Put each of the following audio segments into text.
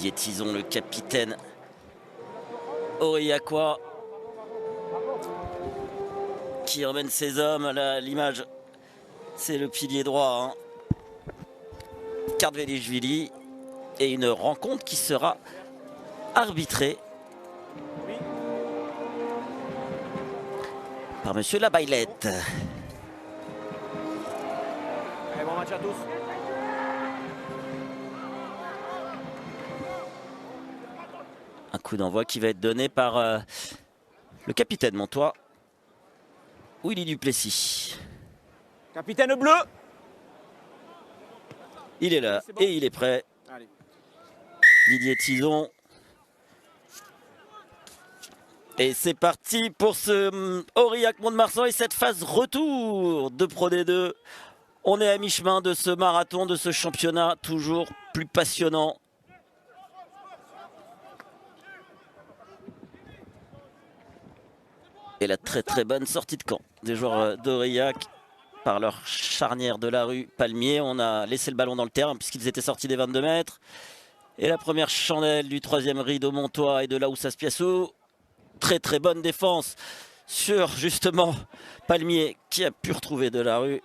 Didier Tison, le capitaine aurillacois, qui emmène ses hommes à l'image. C'est le pilier droit, hein. Kardvelishvili, et une rencontre qui sera arbitrée par monsieur Labaillette. Allez, bon match à tous. Un coup d'envoi qui va être donné par le capitaine montois, Willy Duplessis. Capitaine bleu. Il est là bon. et il est prêt. Allez. Didier Tison. Et c'est parti pour ce Aurillac Mont-de-Marsan et cette phase retour de Pro D2. On est à mi-chemin de ce marathon, de ce championnat toujours plus passionnant. Et la très bonne sortie de camp des joueurs d'Aurillac par leur charnière de la rue Palmier. On a laissé le ballon dans le terrain puisqu'ils étaient sortis des 22 mètres. Et la première chandelle du troisième rideau montois et de Laoussas Piassou. Très bonne défense sur justement Palmier qui a pu retrouver de la rue.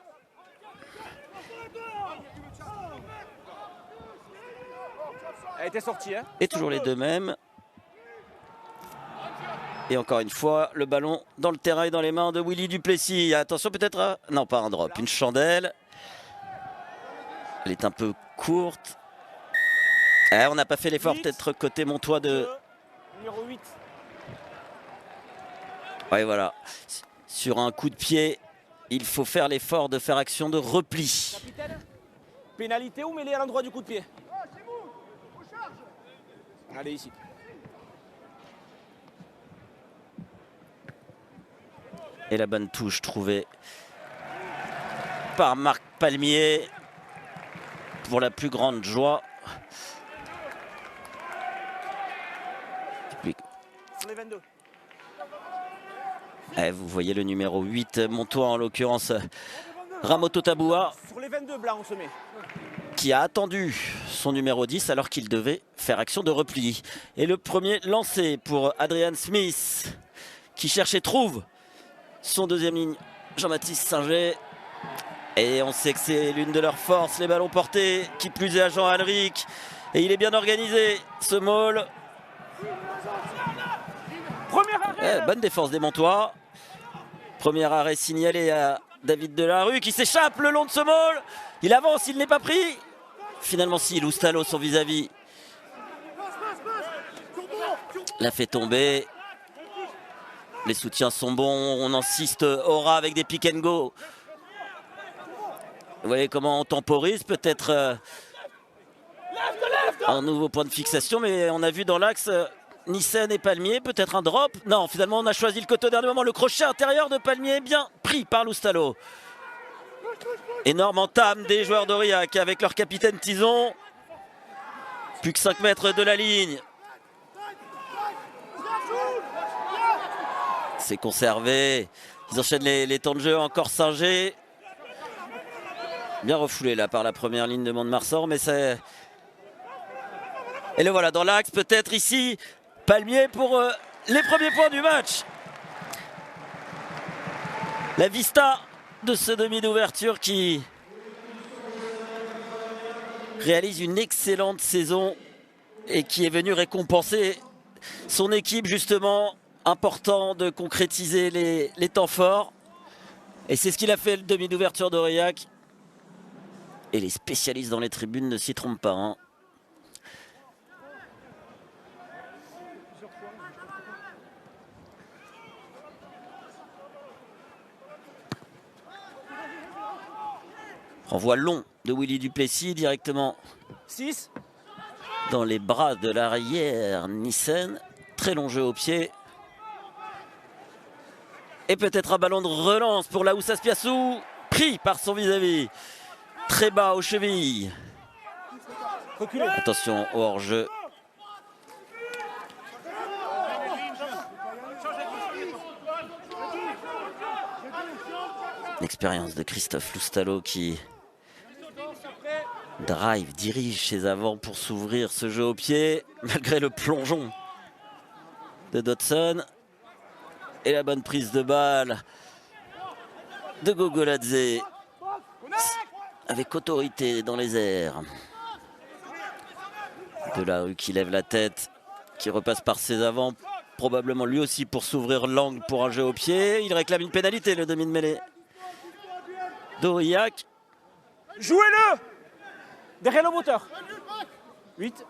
Elle était sortie, hein. Et toujours les deux mêmes. Et encore une fois, le ballon dans le terrain et dans les mains de Willy Duplessis. Attention peut-être à... Non, pas un drop, une chandelle. Elle est un peu courte. On n'a pas fait l'effort peut-être côté montois de... Numéro 8. Ouais, voilà. Sur un coup de pied, il faut faire l'effort de faire action de repli. Capitaine, pénalité ou mêlée à l'endroit du coup de pied? Allez, ici. Et la bonne touche trouvée par Marc Palmier pour la plus grande joie. Sur les 22. Vous voyez le numéro 8 montois, en l'occurrence Ramoto Taboua, Sur les 22 blancs, on se met. qui a attendu son numéro 10 alors qu'il devait faire action de repli. Et le premier lancé pour Adrian Smith, qui cherche et trouve son deuxième ligne, Jean-Baptiste Singer. Et on sait que c'est l'une de leurs forces, les ballons portés, qui plus est à Jean-Alric. Et il est bien organisé, ce maul. Bonne défense des Montois. Premier arrêt signalé à David Delarue qui s'échappe le long de ce maul. Il avance, il n'est pas pris. Finalement si, Loustalo, son vis-à-vis, l'a fait tomber. Les soutiens sont bons, on insiste Aura avec des pick and go. Vous voyez comment on temporise, peut-être un nouveau point de fixation, mais on a vu dans l'axe Nissen et Palmier, peut-être un drop. Non, finalement on a choisi le côté au dernier moment. Le crochet intérieur de Palmier bien pris par Loustalo. Énorme entame des joueurs d'Aurillac avec leur capitaine Tison. Plus que 5 mètres de la ligne. C'est conservé. Ils enchaînent les temps de jeu, encore Singer. Bien refoulé là par la première ligne de Mont-de-Marsan, mais c'est... Et le voilà dans l'axe, peut-être ici, Palmier pour les premiers points du match. La vista de ce demi d'ouverture qui réalise une excellente saison et qui est venu récompenser son équipe justement. Important de concrétiser les temps forts. Et c'est ce qu'il a fait le demi d'ouverture d'Aurillac. Et les spécialistes dans les tribunes ne s'y trompent pas. Hein. Renvoi long de Willy Duplessis directement 6. Dans les bras de l'arrière Nissen. Très long jeu au pied. Et peut-être un ballon de relance pour Laoussas Piassou, pris par son vis-à-vis. Très bas aux chevilles. Reculez. Attention au hors-jeu. L'expérience de Christophe Loustalo qui drive, dirige ses avants pour s'ouvrir ce jeu au pied, malgré le plongeon de Dodson. Et la bonne prise de balle de Gogoladze, avec autorité dans les airs. Delarue qui lève la tête, qui repasse par ses avants, probablement lui aussi pour s'ouvrir l'angle pour un jeu au pied. Il réclame une pénalité, le demi de mêlée d'Aurillac. Jouez-le derrière le moteur. 8.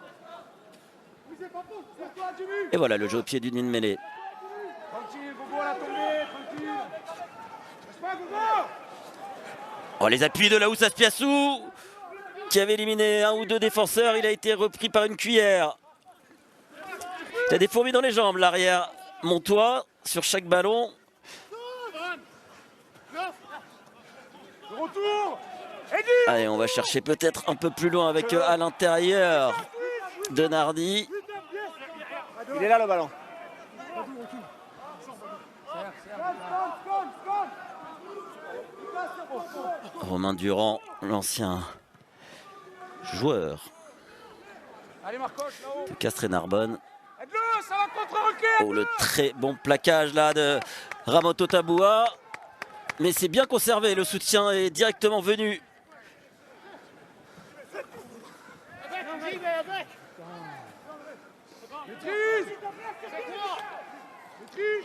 Et voilà le jeu au pied du demi de mêlée. Tranquille, Gogo à la tombée, tranquille. Laisse pas, Gogo. Oh, les appuis de Laousse Aspiassou, qui avait éliminé un ou deux défenseurs. Il a été repris par une cuillère. Il a des fourmis dans les jambes, l'arrière montois, sur chaque ballon. Le retour. Allez, on va chercher peut-être un peu plus loin avec à l'intérieur Denardi. Il est là le ballon. Romain Durand, l'ancien joueur Allez Marcos, là-haut. de Castres-et-Narbonne. Aide-le, ça va contre-roquer. Oh, le très bon plaquage là de Ramoto Taboua. Mais c'est bien conservé, le soutien est directement venu.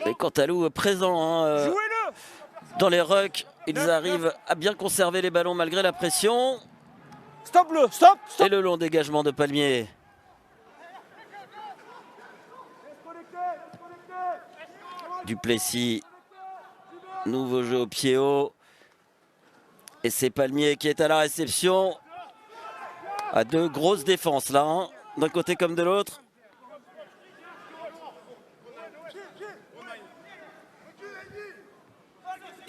Et Cantalou présent hein, Jouez-le. dans les rucks, ils arrivent à bien conserver les ballons malgré la pression. Stop-le, stop, stop. Et le long dégagement de Palmier. Duplessis, nouveau jeu au pied haut. Et c'est Palmier qui est à la réception. À deux grosses défenses là, hein, d'un côté comme de l'autre.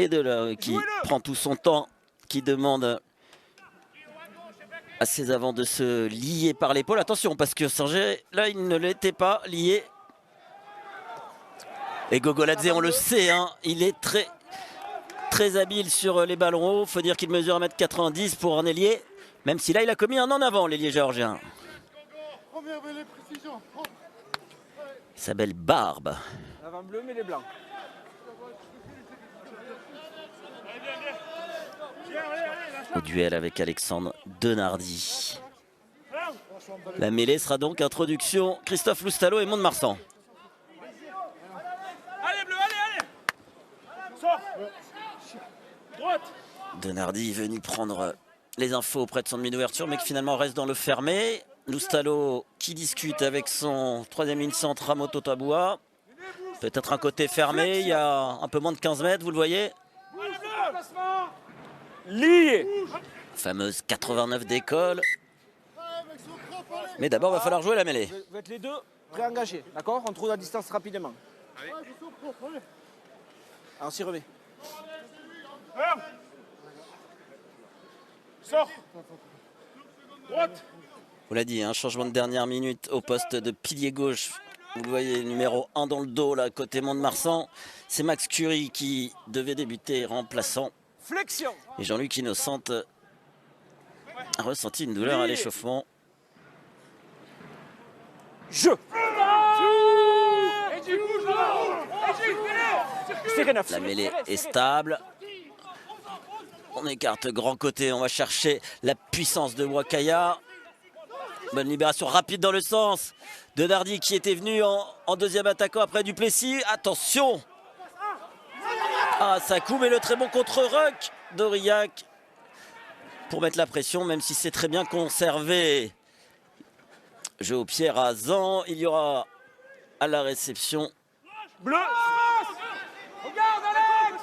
Et de là qui prend tout son temps, qui demande à ses avants de se lier par l'épaule. Attention parce que Singer, là il ne l'était pas lié. Et Gogoladze, on le sait, hein, il est très habile sur les ballons hauts. Faut dire qu'il mesure 1m90 pour un ailier. Même si là il a commis un en avant, l'ailier géorgien. Il s'appelle Barbe. L'avant bleu mais les blancs. Au duel avec Alexandre Denardi. La mêlée sera donc introduction Christophe Loustalo et Mont-de-Marsan. Allez bleu, allez. Sors. Droite. Denardi est venu prendre les infos auprès de son demi d'ouverture, mais qui finalement reste dans le fermé. Loustalo qui discute avec son troisième ligne centre Ramoto Taboua. Peut-être un côté fermé, il y a un peu moins de 15 mètres, vous le voyez. Lié. Fameuse 89 d'école. Mais d'abord, il va falloir jouer la mêlée. Vous êtes les deux préengagés, d'accord? On trouve la distance rapidement. Allez, on s'y remet. Sors. Droite. On l'a dit, un changement de dernière minute au poste de pilier gauche. Vous le voyez, numéro 1 dans le dos, là, côté Mont-de-Marsan. C'est Max Curie qui devait débuter remplaçant. Flexion. Et Jean-Luc Innocent a ressenti une douleur à l'échauffement. Jeu. La mêlée est stable. On écarte grand côté, on va chercher la puissance de Wakaya. Bonne libération rapide dans le sens de Denardi qui était venu en deuxième attaquant après Duplessis. Attention. Ah, ça coup, mais le très bon contre-ruck d'Aurillac pour mettre la pression, même si c'est très bien conservé. Jeu au pied rasant, il y aura à la réception Bleu. Regarde Alex.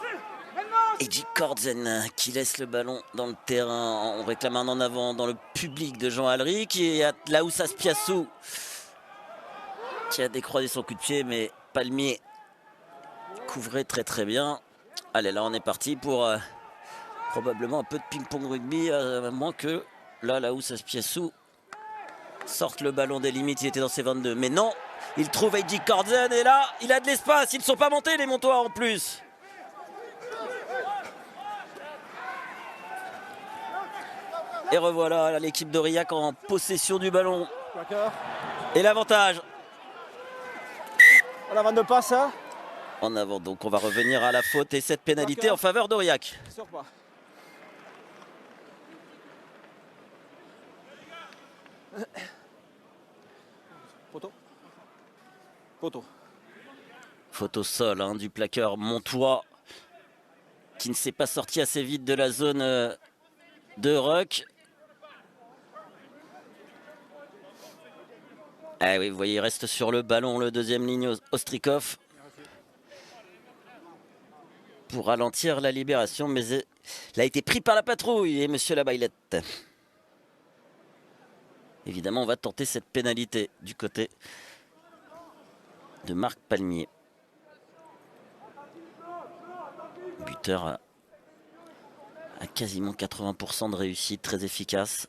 Edgy Kortzen qui laisse le ballon dans le terrain. On réclame un en avant dans le public de Jean Alric. Et à Laousse Aspiassou qui a décroisé son coup de pied, mais Palmier couvrait très bien. Allez, là on est parti pour probablement un peu de ping-pong rugby, à moins que là Laousse Aspiassou sorte le ballon des limites. Il était dans ses 22, mais non, il trouve Edgy Kortzen et là il a de l'espace. Ils ne sont pas montés les Montois en plus. Et revoilà l'équipe d'Aurillac en possession du ballon. D'accord. Et l'avantage. On avance de passe, hein. En avant, donc on va revenir à la faute et cette pénalité en faveur d'Aurillac. Sors pas. Poteau. Poteau. Faute au sol hein, du plaqueur Montois qui ne s'est pas sorti assez vite de la zone de ruck. Ah oui, vous voyez, il reste sur le ballon le deuxième ligne Ostrikov pour ralentir la libération, mais il a été pris par la patrouille et monsieur Labaillette. Évidemment, on va tenter cette pénalité du côté de Marc Palmier. Buteur à quasiment 80% de réussite, très efficace.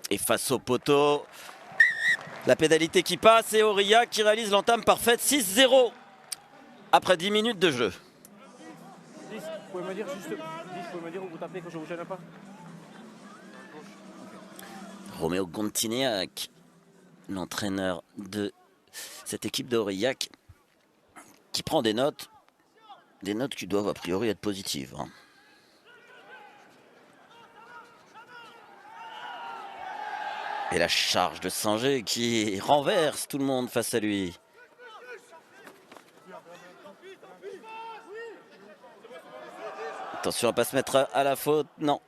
Et face au poteau, la pénalité qui passe et Aurillac qui réalise l'entame parfaite 6-0 après 10 minutes de jeu. 10, vous pouvez me dire juste 10, vous pouvez me dire où vous tapez quand je vous gêne pas. Roméo Gontineac, l'entraîneur de cette équipe d'Aurillac, qui prend des notes qui doivent a priori être positives. Hein. Et la charge de Sanger qui renverse tout le monde face à lui. Attention à ne pas se mettre à la faute, non.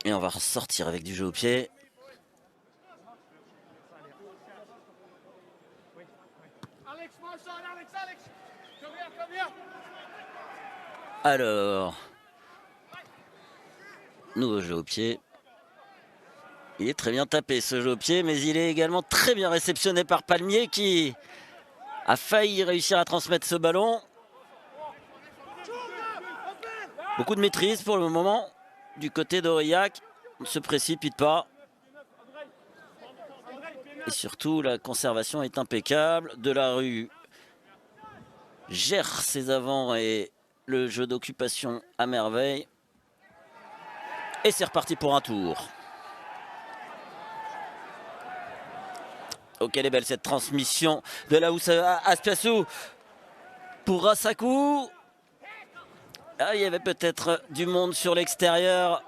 Et on va ressortir avec du jeu au pied. Alors, nouveau jeu au pied. Il est très bien tapé ce jeu au pied, mais il est également très bien réceptionné par Palmier qui a failli réussir à transmettre ce ballon. Beaucoup de maîtrise pour le moment du côté d'Aurillac. On ne se précipite pas. Et surtout, la conservation est impeccable. Delarue gère ses avants et le jeu d'occupation à merveille. Et c'est reparti pour un tour. Oh, quelle est belle cette transmission de la housse à Aspiassou pour Rassakou. Ah, il y avait peut-être du monde sur l'extérieur.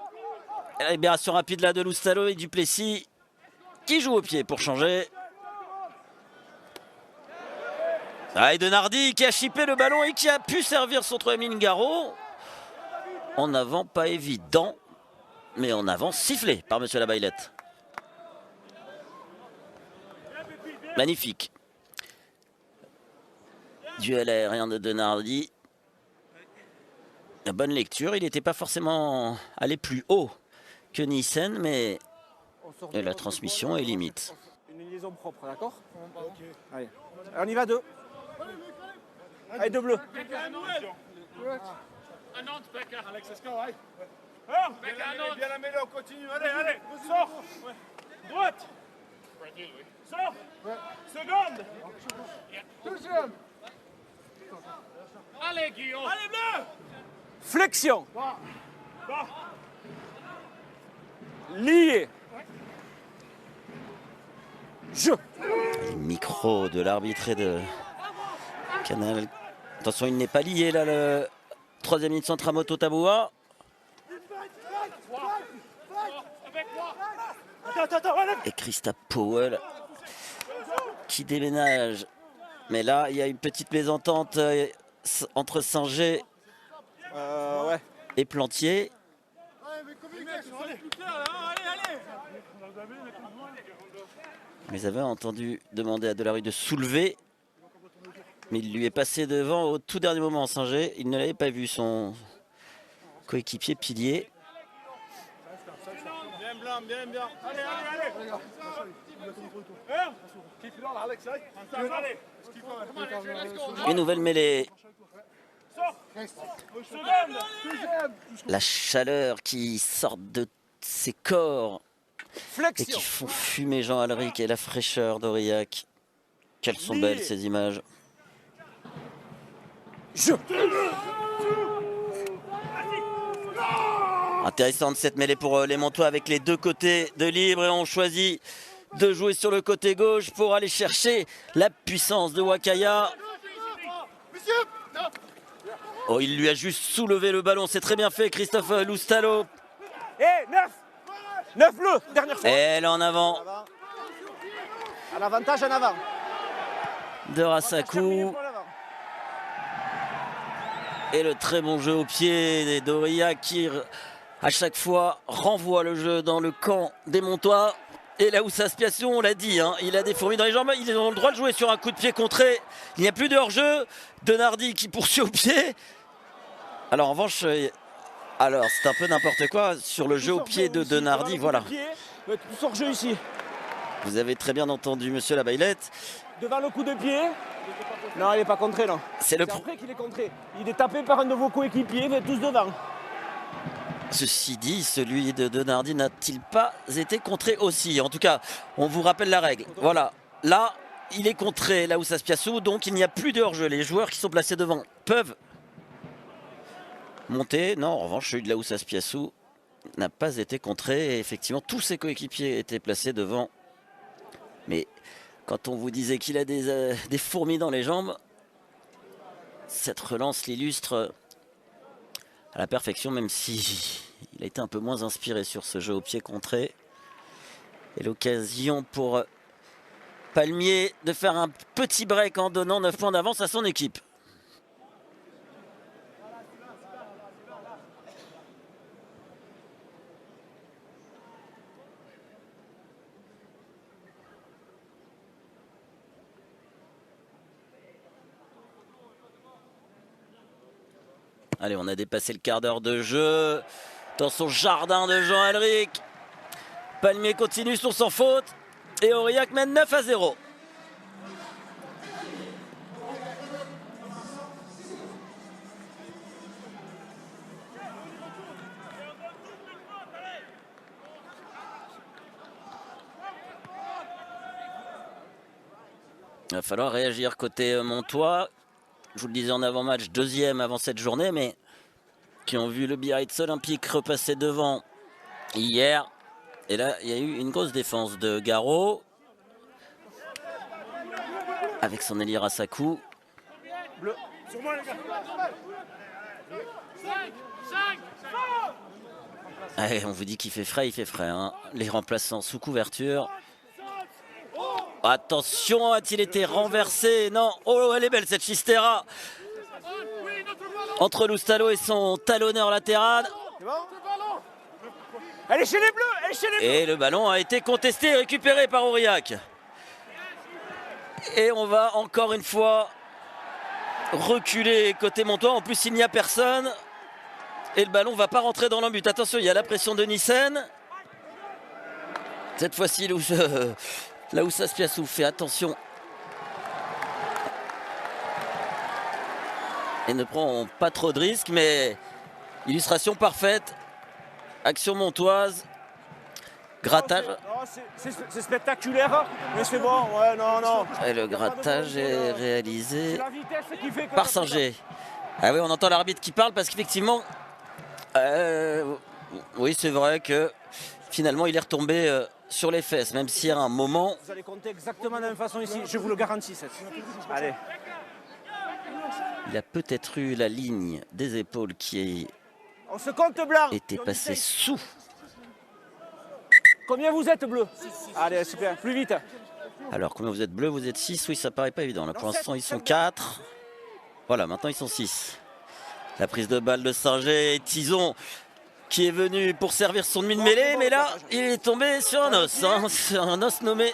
La libération rapide là de Loustalo et Duplessis qui joue au pied pour changer. Ah, et Denardi qui a chippé le ballon et qui a pu servir son troisième ligne Garot. En avant, pas évident, mais en avant sifflé par monsieur Labaillette. Magnifique. Duel aérien de Denardi. La bonne lecture, il n'était pas forcément allé plus haut que Nissen, mais la transmission est limite. Une liaison propre, d'accord? Allez. On y va deux. Allez, deux bleus. Alex, let's go, allez. Bien la mêlée, on continue. Allez, allez, sors. Droite. Sors. Seconde. Deuxième. Allez, Guillaume. Allez, bleu. Flexion. Lié. Jeu. Le micro de l'arbitre et de Canal. Attention, il n'est pas lié là, le troisième ligne centre à Moto Taboua. Et Christa Powell qui déménage. Mais là, il y a une petite mésentente entre Sanger et Plantier. Mais ils avaient entendu demander à Delarue de soulever. Mais il lui est passé devant au tout dernier moment, Sanger. Il ne l'avait pas vu, son coéquipier pilier. Bien blanc, bien, bien. Allez, allez, allez. Une nouvelle mêlée. La chaleur qui sort de ses corps et qui font fumer Jean Alric et la fraîcheur d'Aurillac. Quelles sont belles ces images. Intéressante cette mêlée pour les Montois avec les deux côtés de libre et on choisit de jouer sur le côté gauche pour aller chercher la puissance de Wakaya. Oh, il lui a juste soulevé le ballon, c'est très bien fait Christophe Loustalo. Et 9 bleus, dernière fois. Et elle en avant. À l'avantage en avant. De Rassakou. Et le très bon jeu au pied d'Aurillac qui à chaque fois renvoie le jeu dans le camp des Montois. Et là où ça se on l'a dit, hein, il a des fourmis dans les jambes, ils ont le droit de jouer sur un coup de pied contré. Il n'y a plus de hors-jeu. Denardi qui poursuit au pied. Alors en revanche, alors c'est un peu n'importe quoi sur le jeu au pied de Denardi, voilà. Tout sort jeu ici. Vous avez très bien entendu monsieur Labaillette. Devant le coup de pied. Non, il n'est pas contré, non. C'est après qu'il est contré. Il est tapé par un de vos coéquipiers, mais tous devant. Ceci dit, celui de Denardi n'a-t-il pas été contré aussi? En tout cas, on vous rappelle la règle. Voilà, là, il est contré là où ça se piassou, donc il n'y a plus de hors-jeu. Les joueurs qui sont placés devant peuvent monter. Non, en revanche, celui de là où ça se piassou n'a pas été contré. Et effectivement, tous ses coéquipiers étaient placés devant. Mais quand on vous disait qu'il a des fourmis dans les jambes, cette relance l'illustre à la perfection, même si il a été un peu moins inspiré sur ce jeu au pied contré. Et l'occasion pour Palmier de faire un petit break en donnant 9 points d'avance à son équipe. Allez, on a dépassé le quart d'heure de jeu dans son jardin de Jean Alric. Palmier continue sur sans faute et Aurillac mène 9-0. Il va falloir réagir côté Montois. Je vous le disais en avant-match, deuxième avant cette journée, mais qui ont vu le Biarritz Olympique repasser devant hier. Et là, il y a eu une grosse défense de Garot avec son ailier Rassakou. Allez, on vous dit qu'il fait frais, il fait frais. Hein. Les remplaçants sous couverture. Attention, a-t-il été renversé? Non, oh, elle est belle cette Chistera. Entre Loustalo et son talonneur latéral. Elle est chez les Bleus, elle est chez les Bleus. Et le ballon a été contesté et récupéré par Aurillac. Et on va encore une fois reculer côté Montois. En plus, il n'y a personne. Et le ballon ne va pas rentrer dans l'embut. Attention, il y a la pression de Nissen. Cette fois-ci, là où ça se piasse, fait attention. Et ne prend pas trop de risques, mais illustration parfaite. Action montoise. Grattage. C'est spectaculaire, mais c'est bon. Ouais, non. Et le grattage est réalisé par Singer. Ah oui, on entend l'arbitre qui parle parce qu'effectivement, oui, c'est vrai que finalement, il est retombé sur les fesses, même s'il y a un moment. Vous allez compter exactement de la même façon ici, je vous le garantis. Allez. Il a peut-être eu la ligne des épaules qui on se compte blanc. Était passée sous. Combien vous êtes bleu? Allez, super, plus vite. Alors, combien vous êtes bleu? Vous êtes 6? Oui, ça paraît pas évident. Là, pour l'instant, ils sont 4. Voilà, maintenant, ils sont 6. La prise de balle de Singer et Tison qui est venu pour servir son demi de mêlée. Mais là, il est tombé sur un os. Hein, sur un os nommé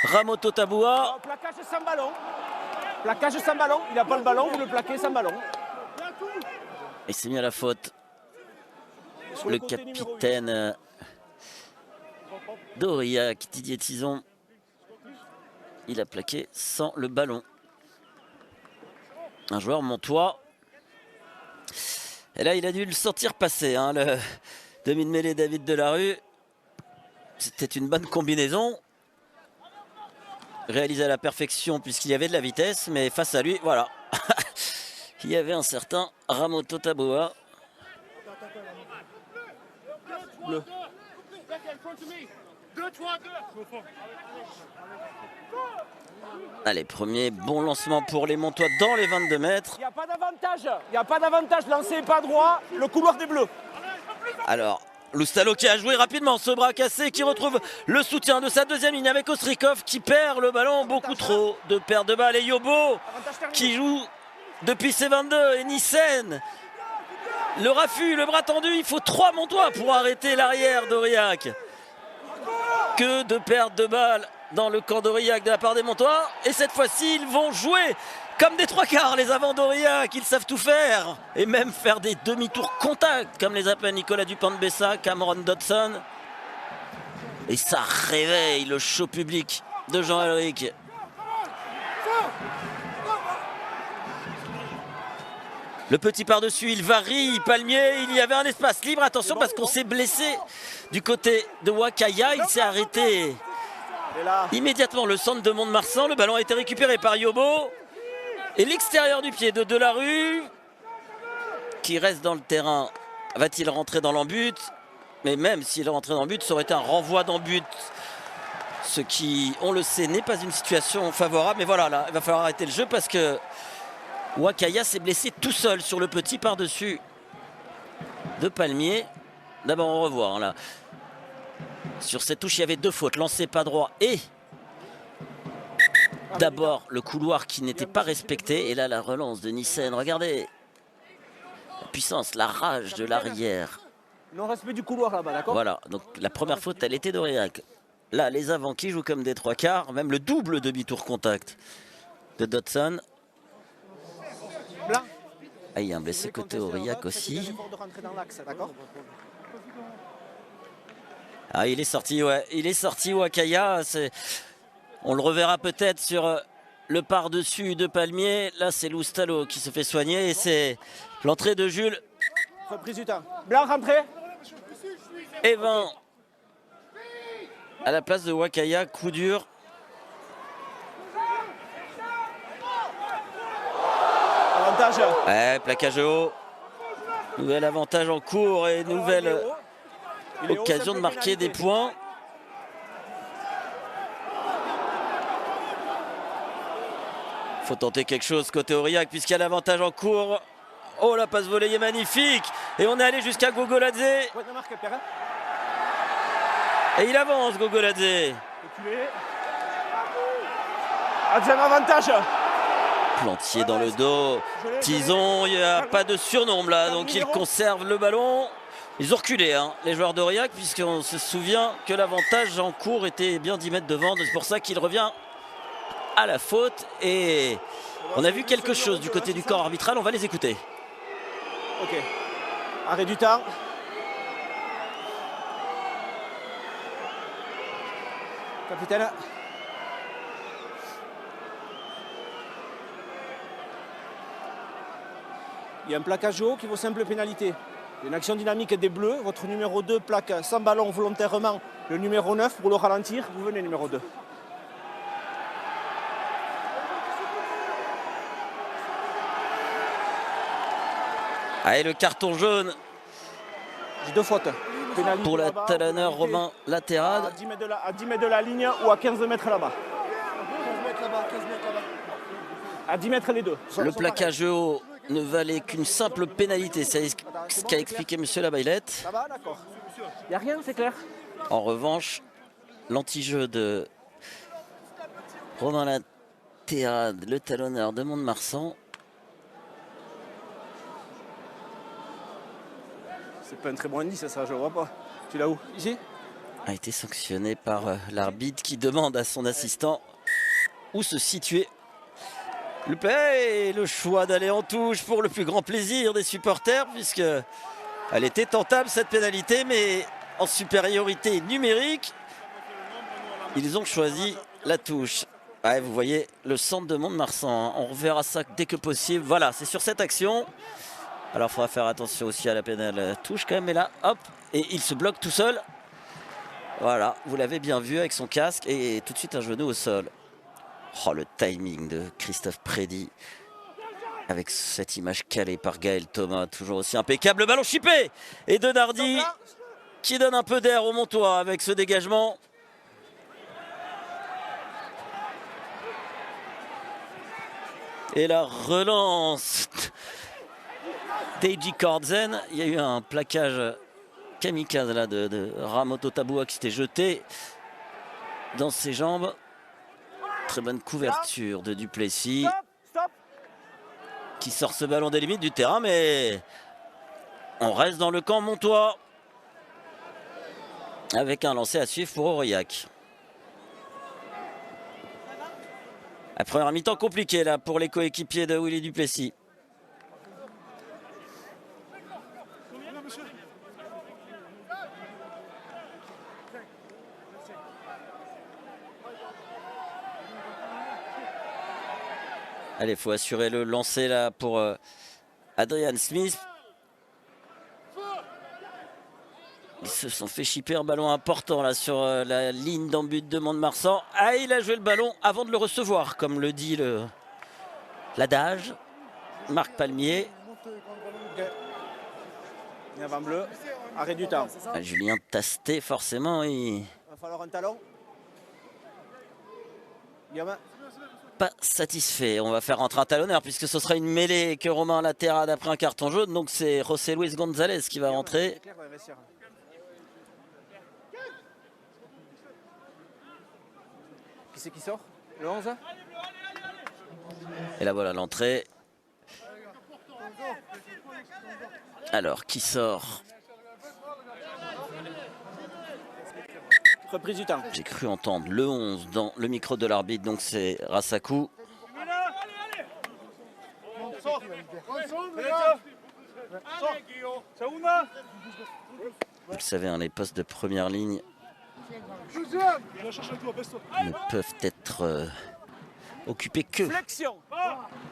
Ramoto Taboua. Plaquage sans ballon. Plaquage sans ballon. Il n'a pas le ballon, vous le plaquez sans ballon. Et c'est mis à la faute. Le capitaine d'Aurillac, Didier Tison, il a plaqué sans le ballon. Un joueur montois. Et là, il a dû le sentir passer, hein, le demi de mêlée David Delarue. C'était une bonne combinaison. Réalisée à la perfection puisqu'il y avait de la vitesse, mais face à lui, voilà. Il y avait un certain Ramoto Taboa. Bleu. Allez, premier bon lancement pour les Montois dans les 22 mètres. Il n'y a pas d'avantage. Il n'y a pas d'avantage. Lancez pas droit. Le couloir des Bleus. Alors, Loustalo qui a joué rapidement ce bras cassé, qui retrouve le soutien de sa deuxième ligne avec Ostrikov qui perd le ballon, beaucoup trop de pertes de balles. Et Yobo qui joue depuis ses 22 et Nissen. Le raffut, le bras tendu, il faut 3 Montois pour arrêter l'arrière d'Aurillac. Que de pertes de balles dans le camp d'Aurillac de la part des Montois. Et cette fois-ci, ils vont jouer comme des 3/4 les avants d'Aurillac. Ils savent tout faire. Et même faire des demi-tours contact, comme les appelle Nicolas Dupont-de-Bessa, Cameron Dodson. Et ça réveille le show public de Jean-Alric. Le petit par-dessus, il varie, Palmier, il y avait un espace libre, attention parce qu'on s'est blessé du côté de Wakaya, il s'est arrêté immédiatement le centre de Mont-de-Marsan, le ballon a été récupéré par Yobo et l'extérieur du pied de Delarue qui reste dans le terrain, va-t-il rentrer dans l'en-but? Mais même s'il est rentré dans le but, ça aurait été un renvoi d'en-but, ce qui, on le sait, n'est pas une situation favorable, mais voilà, là, il va falloir arrêter le jeu parce que Wakaya s'est blessé tout seul sur le petit par-dessus de Palmier. D'abord on revoit hein, là. Sur cette touche il y avait 2 fautes, lancé pas droit et d'abord le couloir qui n'était pas respecté. Et là la relance de Nissen, regardez la puissance, la rage de l'arrière. Non-respect du couloir là-bas, d'accord? Voilà, donc la première faute elle était d'Aurillac. Là les avants qui jouent comme des 3/4, même le double demi-tour contact de Dodson. Ah, il y a un blessé côté Aurillac aussi. Ah, il est sorti, ouais. Il est sorti, Wakaya. On le reverra peut-être sur le par-dessus de Palmier. Là, c'est Loustalo qui se fait soigner. Et c'est l'entrée de Jules. Reprise du temps. Blanc, rentré. Evin à la place de Wakaya. Coup dur. Ouais, plaquage haut. Nouvel avantage en cours et nouvelle occasion de marquer des points. Faut tenter quelque chose côté Aurillac puisqu'il y a l'avantage en cours. Oh, la passe volée est magnifique. Et on est allé jusqu'à Gogoladze. Et il avance Gogoladze. Deuxième avantage. Plantier dans le dos, Tison, il n'y a pas de surnombre là, donc ils conservent le ballon. Ils ont reculé, hein, les joueurs d'Aurillac, puisqu'on se souvient que l'avantage en cours était bien 10 mètres devant. C'est pour ça qu'il revient à la faute. Et on a vu quelque chose du côté du corps arbitral, on va les écouter. Ok, arrêt du temps. Capitaine. Il y a un plaquage haut qui vaut simple pénalité. Une action dynamique des Bleus. Votre numéro 2 plaque sans ballon volontairement le numéro 9 pour le ralentir. Vous venez numéro 2. Allez, le carton jaune. J'ai 2 fautes. Pénalité pour la talonneur Romain Laterade. À 10 mètres de la ligne ou à 15 mètres là-bas. À 10 mètres les deux. Le plaquage haut ne valait qu'une simple pénalité, c'est ce qu'a expliqué monsieur Labaillette. Ça va, d'accord. Il n'y a rien, c'est clair. En revanche, l'anti-jeu de Romain Laterade, le talonneur de Mont-de-Marsan. C'est pas un très bon indice ça, je le vois pas. Tu l'as où? Ici? A été sanctionné par l'arbitre qui demande à son assistant où se situer. Le choix d'aller en touche pour le plus grand plaisir des supporters, puisque elle était tentable cette pénalité, mais en supériorité numérique, ils ont choisi la touche. Ouais, vous voyez le centre de Mont-de-Marsan, hein. On reverra ça dès que possible. Voilà, c'est sur cette action. Alors il faudra faire attention aussi à la pénale touche quand même, mais là, hop, et il se bloque tout seul. Voilà, vous l'avez bien vu avec son casque et tout de suite un genou au sol. Oh, le timing de Christophe Prédy avec cette image calée par Gaël Thomas, toujours aussi impeccable. Le ballon chippé et Denardi qui donne un peu d'air au Montois avec ce dégagement. Et la relance d'Eiji Kordzen. Il y a eu un plaquage kamikaze là de Ramoto Taboua qui s'était jeté dans ses jambes. Très bonne couverture de Duplessis qui sort ce ballon des limites du terrain, mais on reste dans le camp montois avec un lancer à suivre pour Aurillac. La première mi-temps compliquée là pour les coéquipiers de Willy Duplessis. Allez, il faut assurer le lancer là pour Adrian Smith. Ils se sont fait chipper un ballon important là sur la ligne d'en but de Mont-de-Marsan. Ah, il a joué le ballon avant de le recevoir, comme le dit l'adage. Marc Palmier. Et avant bleu, arrêt du temps. Ah, Julien Tastet, forcément, il va falloir un talon. Gamin. Pas satisfait. On va faire rentrer un talonneur puisque ce sera une mêlée que Romain Laterade après un carton jaune. Donc c'est José Luis González qui va rentrer. Qui c'est qui sort? Le 11. Et là voilà l'entrée. Alors qui sort? Reprise du temps. J'ai cru entendre le 11 dans le micro de l'arbitre, donc c'est Rassakou. Vous le savez, hein, les postes de première ligne ne peuvent être occupés que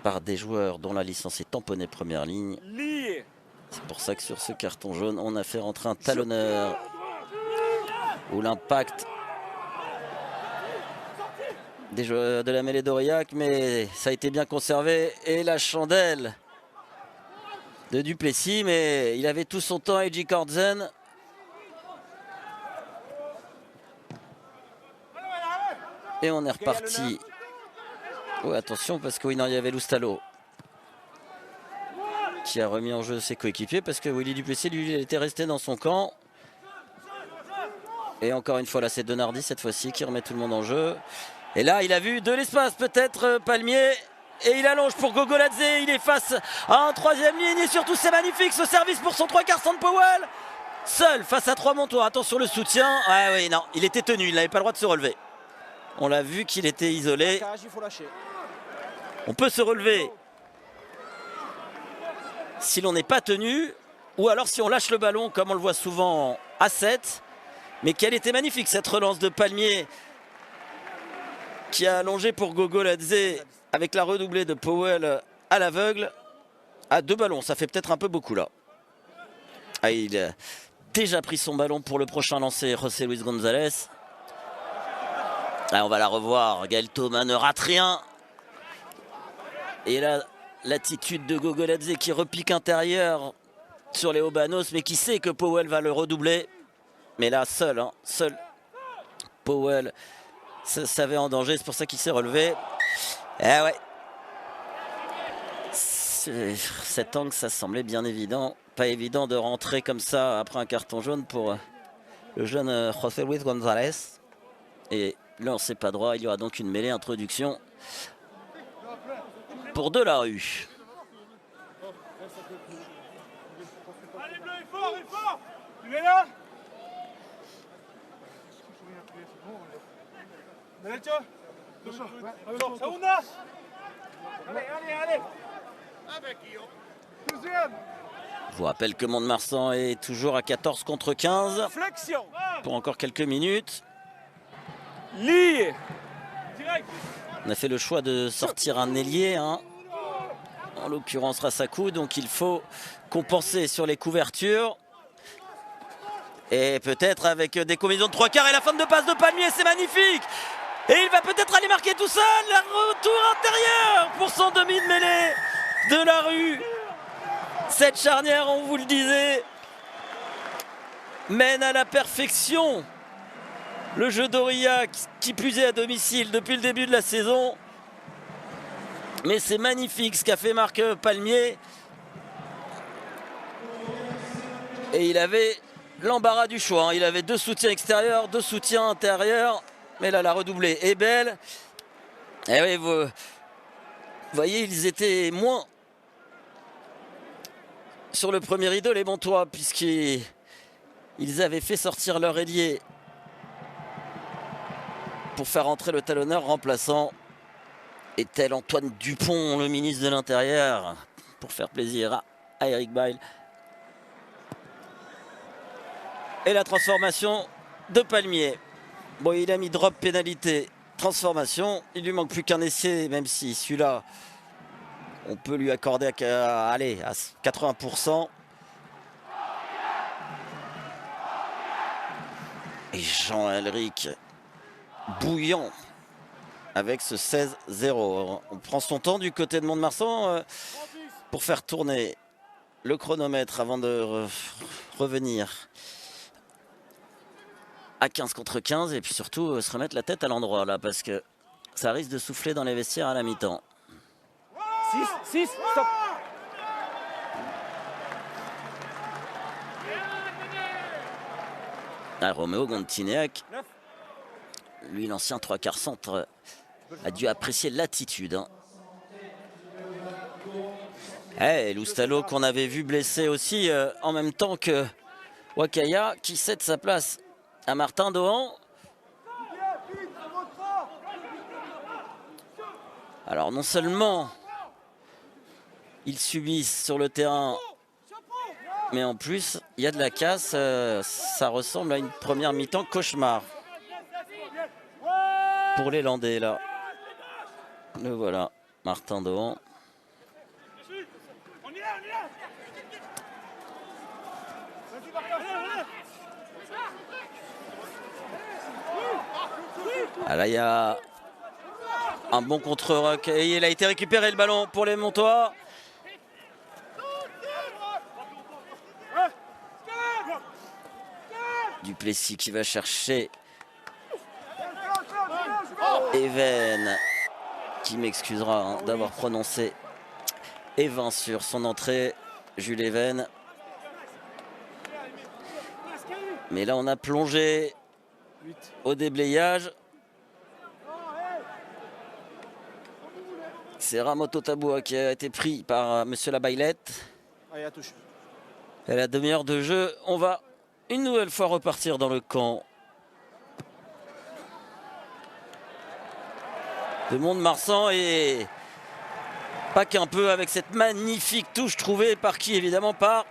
par des joueurs dont la licence est tamponnée première ligne. C'est pour ça que sur ce carton jaune, on a fait rentrer un talonneur où l'impact des joueurs de la mêlée d'Aurillac, mais ça a été bien conservé. Et la chandelle de Duplessis, mais il avait tout son temps, Eiji Kordzen. Et on est reparti. Oh, attention, parce qu'il y avait Loustalo qui a remis en jeu ses coéquipiers, parce que Willy Duplessis, lui, il était resté dans son camp. Et encore une fois, là, c'est Denardi, cette fois-ci, qui remet tout le monde en jeu. Et là, il a vu de l'espace, peut-être, Palmier. Et il allonge pour Gogoladze. Il est face à un troisième ligne. Et surtout, c'est magnifique, ce service pour son 3/4 Sand Powell. Seul, face à 3 Montois. Attention, le soutien. Ah oui, non, il était tenu. Il n'avait pas le droit de se relever. On l'a vu qu'il était isolé. On peut se relever si l'on n'est pas tenu. Ou alors si on lâche le ballon, comme on le voit souvent à 7. Mais quelle était magnifique cette relance de Palmier qui a allongé pour Gogoladze avec la redoublée de Powell à l'aveugle. À 2 ballons, ça fait peut-être un peu beaucoup là. Ah, il a déjà pris son ballon pour le prochain lancer, José Luis González. Ah, on va la revoir, Gaël Thomas ne rate rien. Et là, l'attitude de Gogoladze qui repique intérieur sur les Obanos, mais qui sait que Powell va le redoubler. Mais là, seul, hein, seul Powell se savait en danger, c'est pour ça qu'il s'est relevé. Eh ouais. Cet angle, ça semblait bien évident. Pas évident de rentrer comme ça après un carton jaune pour le jeune José Luis González. Et là, on ne sait pas droit. Il y aura donc une mêlée introduction pour Delarue. Allez, bleu, il est fort, il est fort. Tu es là? Saouna. Allez. Je vous rappelle que Mont-de-Marsan est toujours à 14 contre 15 pour encore quelques minutes. On a fait le choix de sortir un ailier, hein. En l'occurrence Rassakou, donc il faut compenser sur les couvertures. Et peut-être avec des combinaisons de 3 quarts et la fin de passe de Palmier, c'est magnifique. Et il va peut-être aller marquer tout seul. Le retour intérieur pour son demi de mêlée de la rue. Cette charnière, on vous le disait, mène à la perfection. Le jeu d'Aurillac, qui plus est à domicile depuis le début de la saison. Mais c'est magnifique ce qu'a fait Marc Palmier. Et il avait l'embarras du choix. Il avait 2 soutiens extérieurs, 2 soutiens intérieurs. Mais là, la redoublée est belle. Et oui, vous voyez, ils étaient moins sur le premier rideau, les Montois, puisqu'ils avaient fait sortir leur ailier pour faire entrer le talonneur remplaçant. Et tel Antoine Dupont, le ministre de l'Intérieur, pour faire plaisir à Eric Bail. Et la transformation de Palmier. Bon, il a mis drop pénalité, transformation. Il lui manque plus qu'un essai, même si celui-là, on peut lui accorder à 80%. Et Jean-Elric bouillant avec ce 16-0. On prend son temps du côté de Mont-de-Marsan pour faire tourner le chronomètre avant de revenir à 15 contre 15 et puis surtout se remettre la tête à l'endroit là parce que ça risque de souffler dans les vestiaires à la mi-temps. 6, stop. Roméo Gontineac, lui l'ancien 3/4 centre, a dû apprécier l'attitude. Loustalo qu'on avait vu blessé aussi en même temps que Wakaya qui cède sa place à Martin Dohan. Alors non seulement ils subissent sur le terrain, mais en plus il y a de la casse, ça ressemble à une première mi-temps cauchemar pour les Landais là. Le voilà, Martin Dohan. Ah là, il y a un bon contre-rock et il a été récupéré le ballon pour les Montois. Duplessis qui va chercher Even, qui m'excusera d'avoir prononcé Evin sur son entrée, Jules Even. Mais là on a plongé au déblayage. C'est Ramoto Taboua qui a été pris par Monsieur Labaillette. Allez, à touche. Et la demi-heure de jeu, on va une nouvelle fois repartir dans le camp de Mont-de-Marsan et pas qu'un peu avec cette magnifique touche trouvée par qui évidemment par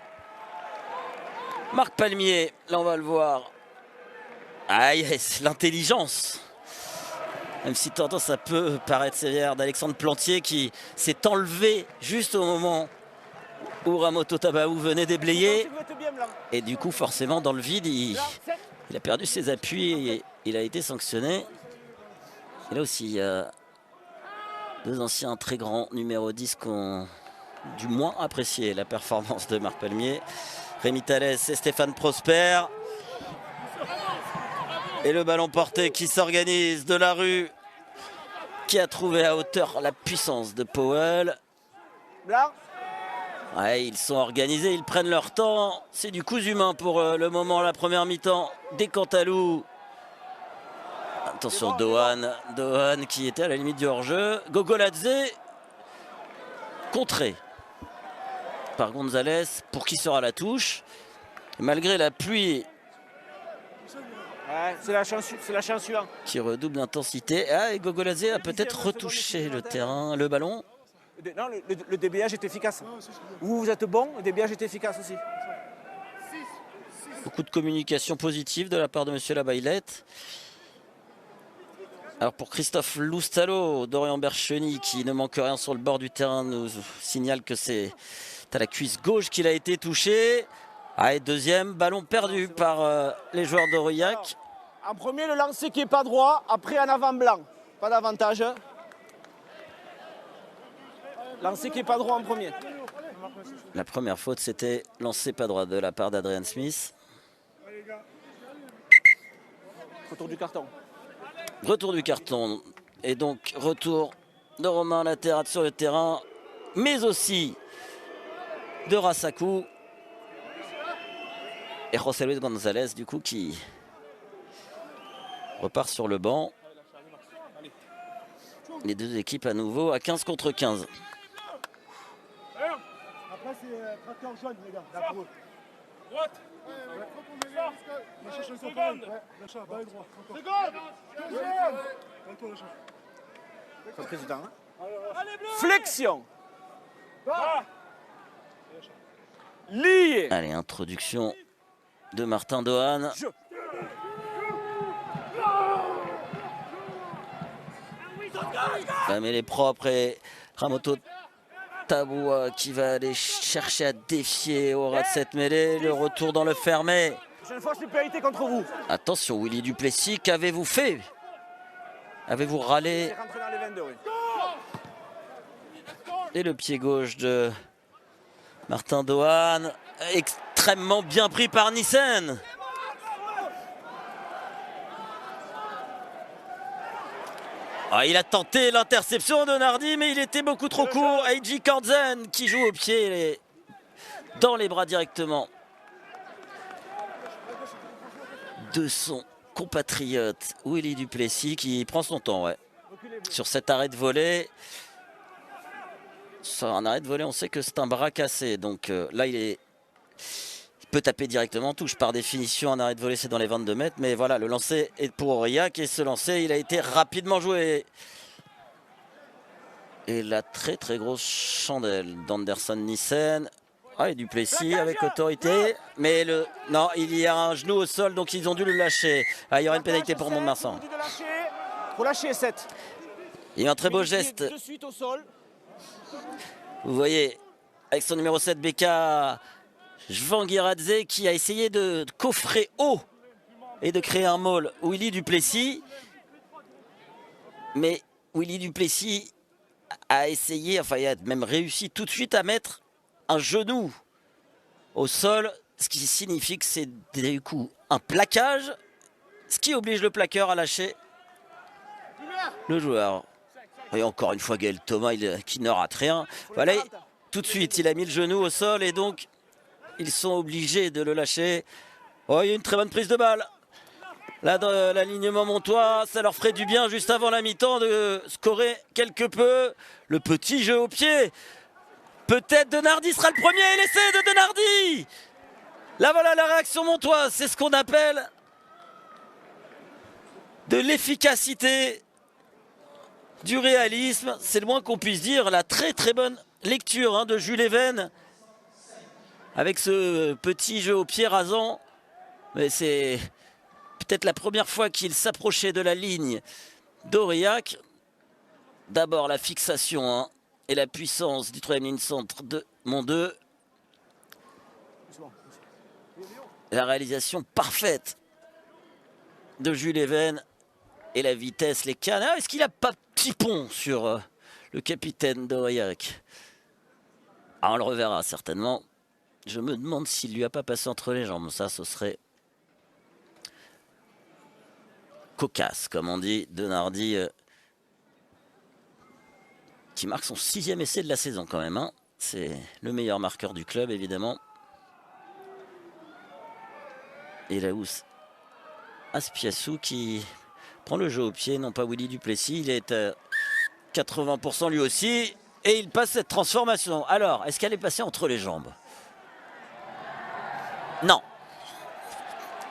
Marc Palmier. Là on va le voir. Ah yes, l'intelligence. Même si tantôt ça peut paraître sévère d'Alexandre Plantier qui s'est enlevé juste au moment où Ramoto Tabaou venait déblayer. Et du coup forcément dans le vide il a perdu ses appuis et il a été sanctionné. Et là aussi il y a 2 anciens très grands numéro 10 qui ont du moins apprécié la performance de Marc Palmier. Rémi Thalès et Stéphane Prosper. Et le ballon porté qui s'organise de la rue, qui a trouvé à hauteur la puissance de Powell. Ouais, ils sont organisés, ils prennent leur temps. C'est du cousu humain pour le moment, la première mi-temps des Cantalou. Attention, Dohan qui était à la limite du hors-jeu. Gogoladze, contré par Gonzalez, pour qui sera la touche. Et malgré la pluie, ouais, c'est la chance suivante qui redouble d'intensité. Ah, et Gogoladze a peut-être retouché le terrain, le ballon. Non, le déblayage est efficace. Vous êtes bon, le déblayage est efficace aussi. Beaucoup de communication positive de la part de Monsieur Labaillette. Alors pour Christophe Loustalo, Dorian Bercheny qui ne manque rien sur le bord du terrain nous signale que c'est à la cuisse gauche qu'il a été touché. Ah, et deuxième ballon perdu par les joueurs d'Aurillac. En premier, le lancer qui n'est pas droit, après en avant blanc. Pas d'avantage. Lancer qui n'est pas droit en premier. La première faute, c'était lancer pas droit de la part d'Adrian Smith. Retour du carton. Retour du carton. Et donc, retour de Romain Laterate sur le terrain, mais aussi de Rassakou. Et José Luis González, du coup, qui repart sur le banc. Les deux équipes à nouveau à 15 contre 15. Après, c'est tracteur jaune, les gars. La droite. Droite. Président. Flexion. Lié. Allez, introduction de Martin Dohan. La mêlée propre et Ramoto Taboua qui va aller chercher à défier au ras de cette mêlée. Le retour dans le fermé. Prochaine fois, supériorité contre vous. Attention, Willy Duplessis, qu'avez-vous fait? Avez-vous râlé? C'est rentré dans les 22, oui. Et le pied gauche de Martin Dohan, extrêmement bien pris par Nissen. Ah, il a tenté l'interception de Nardi, mais il était beaucoup trop court. Eiji Korzen qui joue au pied et dans les bras directement de son compatriote Willy Duplessis qui prend son temps, ouais. Sur cet arrêt de volée. Sur un arrêt de volée, on sait que c'est un bras cassé. Donc là, il peut taper directement en touche. Par définition, un arrêt de volée, c'est dans les 22 mètres. Mais voilà, le lancer est pour Aurillac. Et ce lancer, il a été rapidement joué. Et la très très grosse chandelle d'Anderson Nissen. Ah, et Duplessis avec autorité. Mais non, il y a un genou au sol, donc ils ont dû le lâcher. Ah, il y aura une pénalité pour Mont-de-Marsan. Il faut lâcher 7. Il y a eu un très beau geste. De suite au sol. Vous voyez, avec son numéro 7, Beka Jvangiradze, qui a essayé de coffrer haut et de créer un maul. Willy Duplessis. Mais Willy Duplessis a essayé, enfin il a même réussi tout de suite à mettre un genou au sol, ce qui signifie que c'est du coup un plaquage, ce qui oblige le plaqueur à lâcher le joueur. Et encore une fois, Gaël Thomas qui ne rate rien. Voilà, tout de suite, il a mis le genou au sol et donc ils sont obligés de le lâcher. Oh, il y a une très bonne prise de balle. Là, dans l'alignement montois, ça leur ferait du bien juste avant la mi-temps de scorer quelque peu. Le petit jeu au pied. Peut-être Denardi sera le premier et l'essai de Denardi. Là, voilà la réaction montoise. C'est ce qu'on appelle de l'efficacité, du réalisme. C'est le moins qu'on puisse dire. La très très bonne lecture de Jules Even avec ce petit jeu au pied rasant. Mais c'est peut-être la première fois qu'il s'approchait de la ligne d'Aurillac. D'abord la fixation et la puissance du troisième ligne centre de Mont2. La réalisation parfaite de Jules Even et la vitesse, les cannes. Est-ce qu'il n'a pas petit pont sur le capitaine d'Aurillac? On le reverra certainement. Je me demande s'il lui a pas passé entre les jambes. Ça, ce serait cocasse, comme on dit. Denardi qui marque son 6e essai de la saison quand même. C'est le meilleur marqueur du club, évidemment. Et là où Aspiassou qui prend le jeu au pied, non pas Willy Duplessis. Il est à 80% lui aussi. Et il passe cette transformation. Alors, est-ce qu'elle est passée entre les jambes? Non.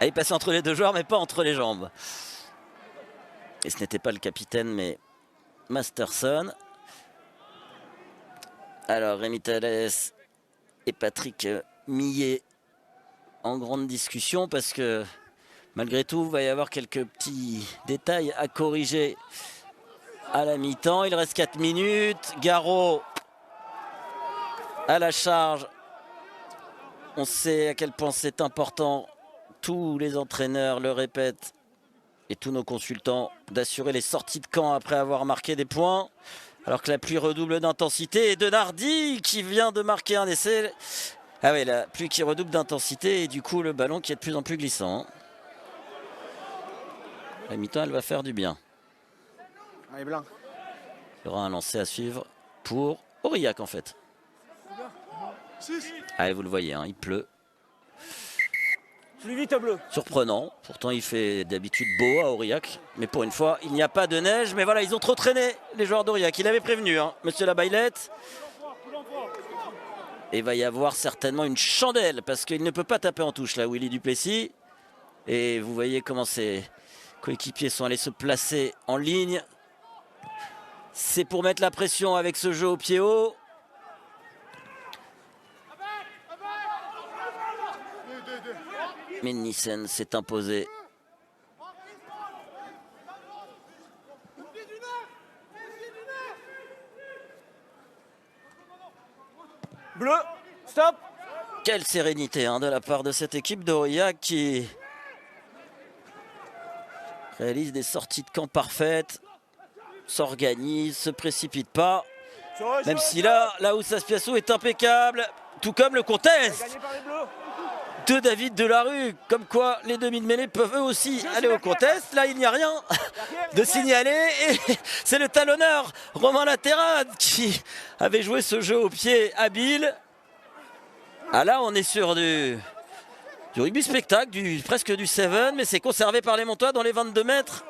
Elle est passée entre les deux joueurs, mais pas entre les jambes. Et ce n'était pas le capitaine, mais Masterson. Alors, Rémi Thalès et Patrick Millet en grande discussion parce que malgré tout, il va y avoir quelques petits détails à corriger à la mi-temps. Il reste 4 minutes. Garot à la charge On sait à quel point c'est important. Tous les entraîneurs le répètent et tous nos consultants d'assurer les sorties de camp après avoir marqué des points. Alors que la pluie redouble d'intensité et de Nardi qui vient de marquer un essai. Ah oui, la pluie qui redouble d'intensité et du coup le ballon qui est de plus en plus glissant. La mi-temps, elle va faire du bien. Allez, blanc. Il y aura un lancer à suivre pour Aurillac en fait. Allez, vous le voyez, hein, il pleut. Plus vite, bleu. Surprenant, pourtant il fait d'habitude beau à Aurillac, mais pour une fois il n'y a pas de neige, mais voilà, ils ont trop traîné les joueurs d'Aurillac, il avait prévenu, hein, monsieur Labaillette. Et il va y avoir certainement une chandelle, parce qu'il ne peut pas taper en touche là, Willy Duplessis. Et vous voyez comment ses coéquipiers sont allés se placer en ligne. C'est pour mettre la pression avec ce jeu au pied haut. Mais Nissen s'est imposé. Bleu, stop. Quelle sérénité hein, de la part de cette équipe d'Aurillac qui réalise des sorties de camp parfaites, s'organise, se précipite pas. Même si là où Saspiasso est impeccable, tout comme le contest de David Delarue, comme quoi les demi de mêlée peuvent eux aussi aller au contest. Là il n'y a rien de signalé et c'est le talonneur Romain Laterade qui avait joué ce jeu au pied habile. Ah là on est sur du rugby spectacle, presque du 7, mais c'est conservé par les Montois dans les 22 mètres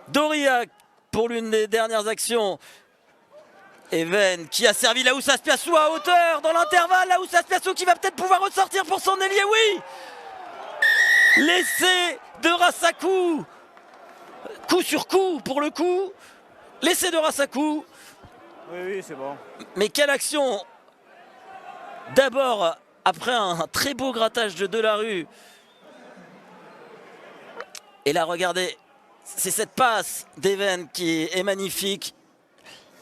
d'Aurillac pour l'une des dernières actions. Even qui a servi Laoussa Spiassou à hauteur dans l'intervalle. Laoussa Spiassou qui va peut-être pouvoir ressortir pour son ailier. Oui, l'essai de Rassakou. Coup sur coup pour le coup. L'essai de Rassakou. Oui, c'est bon. Mais quelle action. D'abord, après un très beau grattage de Delarue. Et là, regardez, c'est cette passe d'Even qui est magnifique.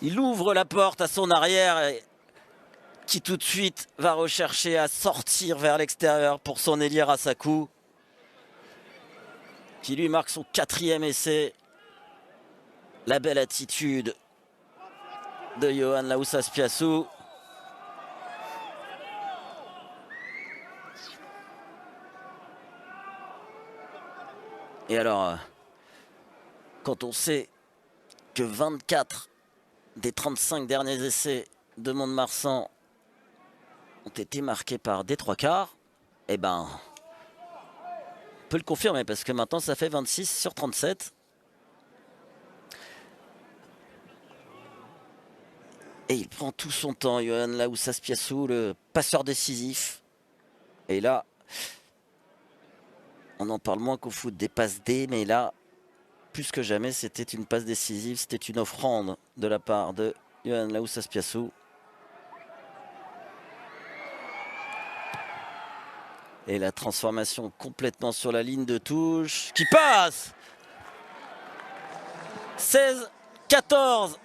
Il ouvre la porte à son arrière et qui tout de suite va rechercher à sortir vers l'extérieur pour son ailier Rassakou, qui lui marque son 4e essai. La belle attitude de Johan Laoussa Spiassou. Et alors, quand on sait que 24 des 35 derniers essais de Mont-de-Marsan ont été marqués par des 3/4, eh ben, on peut le confirmer parce que maintenant ça fait 26 sur 37. Et il prend tout son temps, Johan Laoussa Spiassou, le passeur décisif. Et là, on en parle moins qu'au foot des passes D, mais là, plus que jamais, c'était une passe décisive, c'était une offrande de la part de Johan Laoussa Spiassou. Et la transformation complètement sur la ligne de touche qui passe. 16-14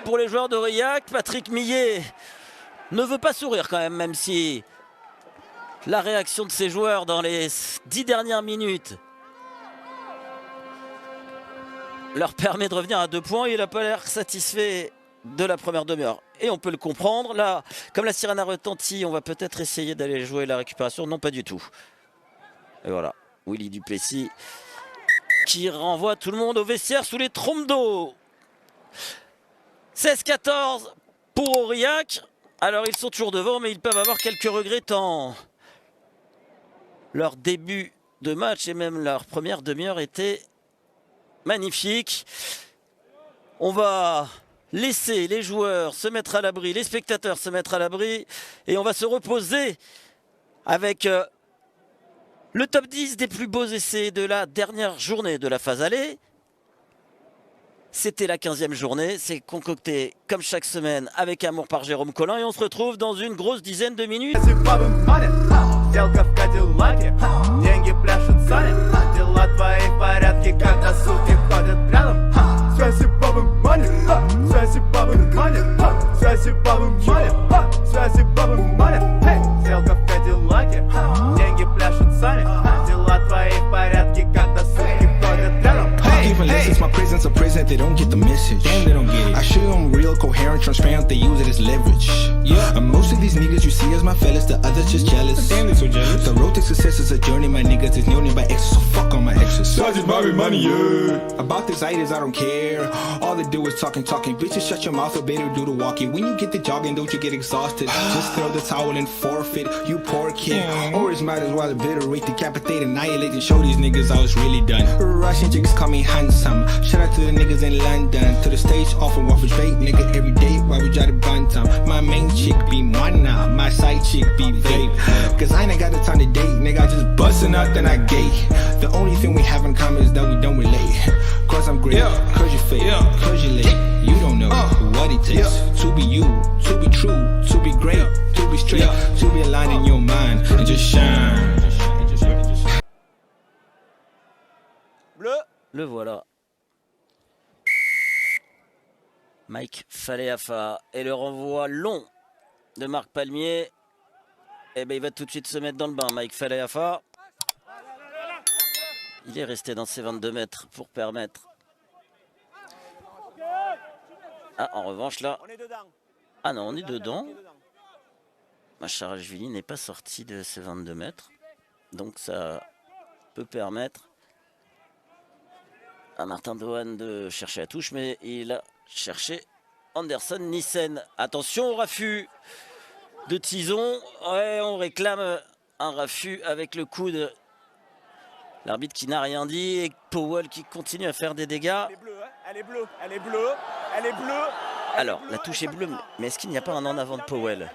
pour les joueurs d'Aurillac. Patrick Millet ne veut pas sourire quand même si la réaction de ses joueurs dans les 10 dernières minutes leur permet de revenir à 2 points. Il n'a pas l'air satisfait de la première demi-heure. Et on peut le comprendre. Là, comme la sirène a retenti, on va peut-être essayer d'aller jouer la récupération. Non, pas du tout. Et voilà, Willy Duplessis qui renvoie tout le monde au vestiaire sous les trompes d'eau. 16-14 pour Aurillac. Alors, ils sont toujours devant, mais ils peuvent avoir quelques regrets tant leur début de match et même leur première demi-heure était magnifique. On va laisser les joueurs se mettre à l'abri, les spectateurs se mettre à l'abri et on va se reposer avec le top 10 des plus beaux essais de la dernière journée de la phase aller. C'était la 15e journée, c'est concocté comme chaque semaine avec amour par Jérôme Collin et on se retrouve dans une grosse dizaine de minutes. Сделка в Кадиллаке, деньги пляшут в зале, дела твои в порядке, когда суки ходят рядом. Связи бабы мани, связи бабы мани, связи бабы мани, связи бабы мани. Сделка в Кадиллаке. лаке. Деньги пляшут сами, дела твои в порядке, когда суки ходят рядом. Even less, it's my presence a prison, they don't get the message. Damn, they don't get it. I show them real, coherent, transparent, they use it as leverage. Yeah. And most of these niggas you see as my fellas, the others just jealous. Damn, they so jealous. The road to success is a journey, my niggas is known by exes, so fuck on my exes. So I just buy me money, yeah. About these items, I don't care. All they do is talking. Bitches, shut your mouth or better do the walking. When you get the jogging, don't you get exhausted? Just throw the towel and forfeit, you poor kid. Or it's might as well obliterate, decapitate, annihilate, and show these niggas I was really done. Russian chicks call me handsome. Shout out to the niggas in London. To the stage, often waffle straight, nigga, every day while we try to bantam. My main chick be Moana, my side chick be Vape. Cause I ain't got the time to date, nigga, I just bustin' out then I gay. The only thing we have in common is that we don't relate. Cause I'm great, cause you fake, cause you late. You don't know what it takes to be you, to be true, to be great, to be straight, to be aligned in your mind and just shine. Bleu. Le voilà. Mike Faleafa et le renvoi long de Marc Palmier. Eh ben, il va tout de suite se mettre dans le bain, Mike Faleafa. Il est resté dans ses 22 mètres pour permettre. Ah, en revanche, là. On est dedans. Ah non, on est dedans. Macharashvili n'est pas sorti de ses 22 mètres. Donc, ça peut permettre à Martin Doan de chercher la touche, mais il a cherché Anderson Nissen. Attention au raffut de Tison. Ouais, on réclame un raffut avec le coude. L'arbitre qui n'a rien dit et Powell qui continue à faire des dégâts. Elle est bleue, hein, elle est bleue, elle est bleue, elle est bleue. Alors, la touche est bleue, mais est-ce qu'il n'y a pas un en avant de Powell?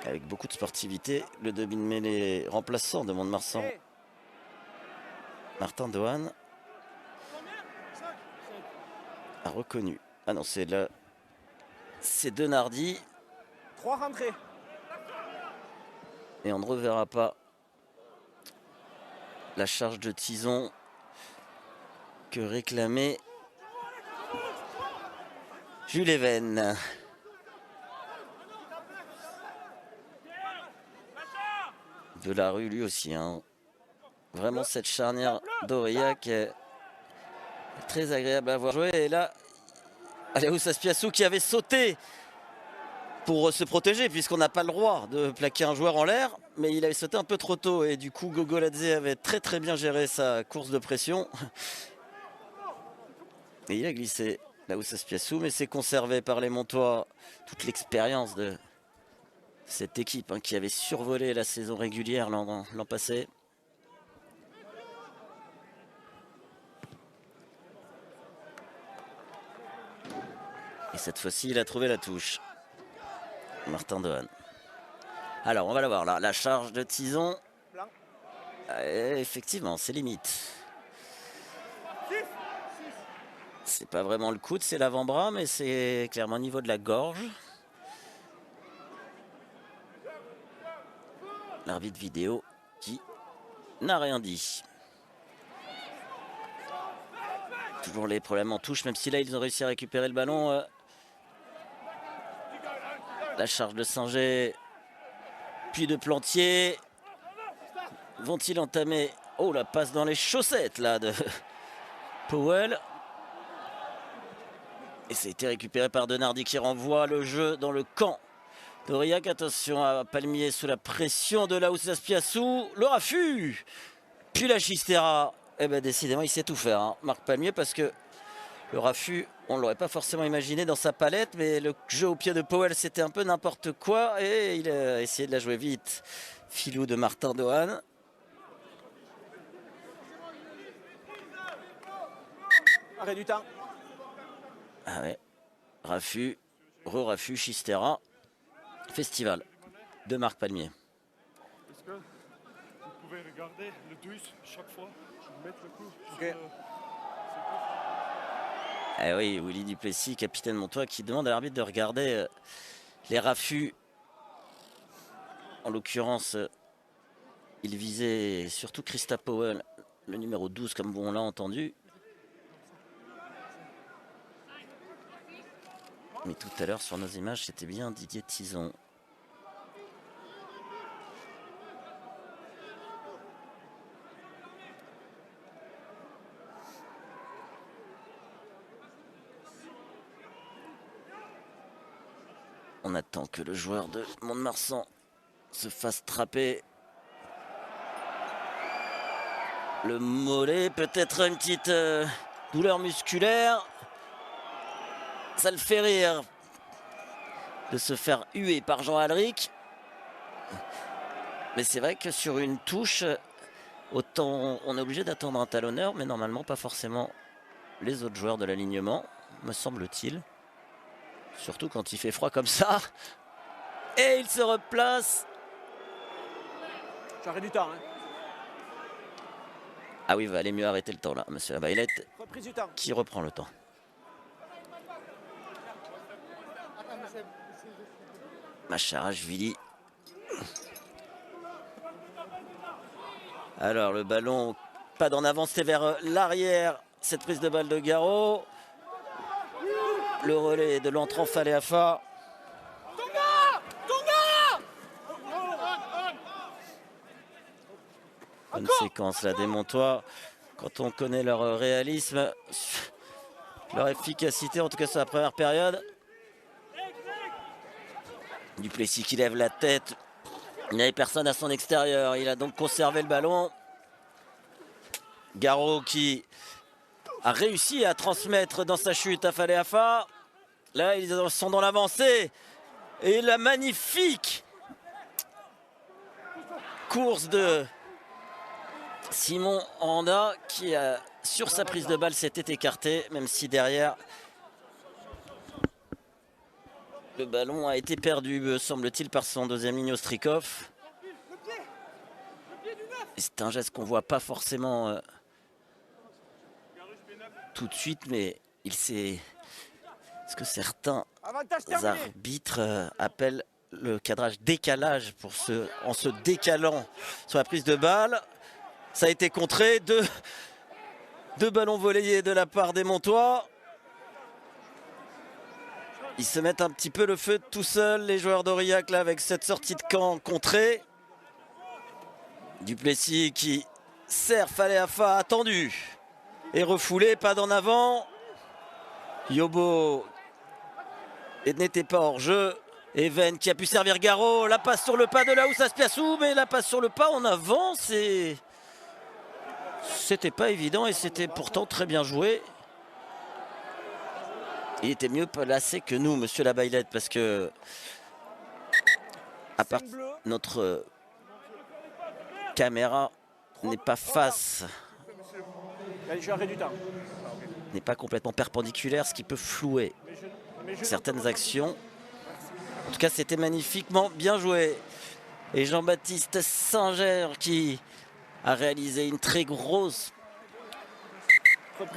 Avec beaucoup de sportivité, le demi-mêlée remplaçant de Mont-de-Marsan, Martin Doan, a reconnu. Ah non, c'est là. C'est Denardi. 3 rentrées. Et on ne reverra pas la charge de Tison que réclamait Jules Even. De la rue lui aussi. Hein. Vraiment cette charnière d'Aurillac est très agréable à voir jouer. Et là, Aleus Aspiassou qui avait sauté pour se protéger puisqu'on n'a pas le droit de plaquer un joueur en l'air. Mais il avait sauté un peu trop tôt et du coup Gogoladze avait très bien géré sa course de pression. Et il a glissé Aleus Aspiassou, mais c'est conservé par les Montois toute l'expérience de cette équipe qui avait survolé la saison régulière l'an passé. Et cette fois-ci, il a trouvé la touche. Martin Doan. Alors, on va la voir là. La charge de Tison. Effectivement, c'est limite. C'est pas vraiment le coude, c'est l'avant-bras, mais c'est clairement au niveau de la gorge. L'arbitre vidéo qui n'a rien dit. Toujours les problèmes en touche, même si là ils ont réussi à récupérer le ballon. La charge de Singer, puis de Plantier. Vont-ils entamer? Oh, la passe dans les chaussettes là de Powell. Et ça a été récupéré par Denardi qui renvoie le jeu dans le camp d'Aurillac. Attention à Palmier sous la pression de Aleus Aspiassou. Le raffut. Puis la Chistera. Eh bien décidément il sait tout faire, Marc Palmier, parce que le raffut, on ne l'aurait pas forcément imaginé dans sa palette, mais le jeu au pied de Powell c'était un peu n'importe quoi et il a essayé de la jouer vite. Filou de Martin Doan. Arrêt du temps. Ah ouais, raffut, re-raffut, Chistera. Festival de Marc Palmier. Est-ce que vous pouvez regarder le douce chaque fois? Mettre le coup sur Ok. Eh oui, Willy Duplessis, capitaine Montois, qui demande à l'arbitre de regarder les raffus. En l'occurrence, il visait surtout Christa Powell, le numéro 12, comme on l'a entendu. Mais tout à l'heure, sur nos images, c'était bien Didier Tison. On attend que le joueur de Mont-de-Marsan se fasse trapper le mollet, peut-être une petite douleur musculaire. Ça le fait rire de se faire huer par Jean Alric. Mais c'est vrai que sur une touche, autant on est obligé d'attendre un talonneur, mais normalement pas forcément les autres joueurs de l'alignement, me semble-t-il. Surtout quand il fait froid comme ça. Et il se replace. J'arrête du temps. Hein. Ah oui, il va aller mieux arrêter le temps là, monsieur Labaillette, Reprise du temps. qui reprend le temps. Macharashvili. Alors le ballon, pas d'en avance, c'est vers l'arrière. Cette prise de balle de Garot. Le relais de l'entrant Faleafa. Bonne séquence là des Montois. Quand on connaît leur réalisme, leur efficacité, en tout cas sur la première période. Duplessis qui lève la tête. Il n'avait personne à son extérieur. Il a donc conservé le ballon. Garot qui a réussi à transmettre dans sa chute à Faleafa. Là, ils sont dans l'avancée. Et la magnifique course de Simon Anda qui, sur sa prise de balle, s'était écarté, même si derrière, le ballon a été perdu, semble-t-il, par son deuxième ligne Ostrikov. C'est un geste qu'on ne voit pas forcément tout de suite, mais il s'est... Ce que certains arbitres appellent le cadrage décalage en se décalant sur la prise de balle. Ça a été contré. Deux ballons volleyés de la part des Montois. Ils se mettent un petit peu le feu tout seuls, les joueurs d'Aurillac, là, avec cette sortie de camp contrée. Duplessis qui sert Faleafa, attendu et refoulé, pas d'en avant. Yobo n'était pas hors jeu. Even qui a pu servir Garot. La passe sur le pas de Laous Aspiassou, mais la passe sur le pas en avance et c'était pas évident et c'était pourtant très bien joué. Il était mieux placé que nous, monsieur Labaillette, parce que à part notre caméra n'est pas face, n'est pas complètement perpendiculaire, ce qui peut flouer certaines actions. En tout cas, c'était magnifiquement bien joué. Et Jean-Baptiste Singer qui a réalisé une très grosse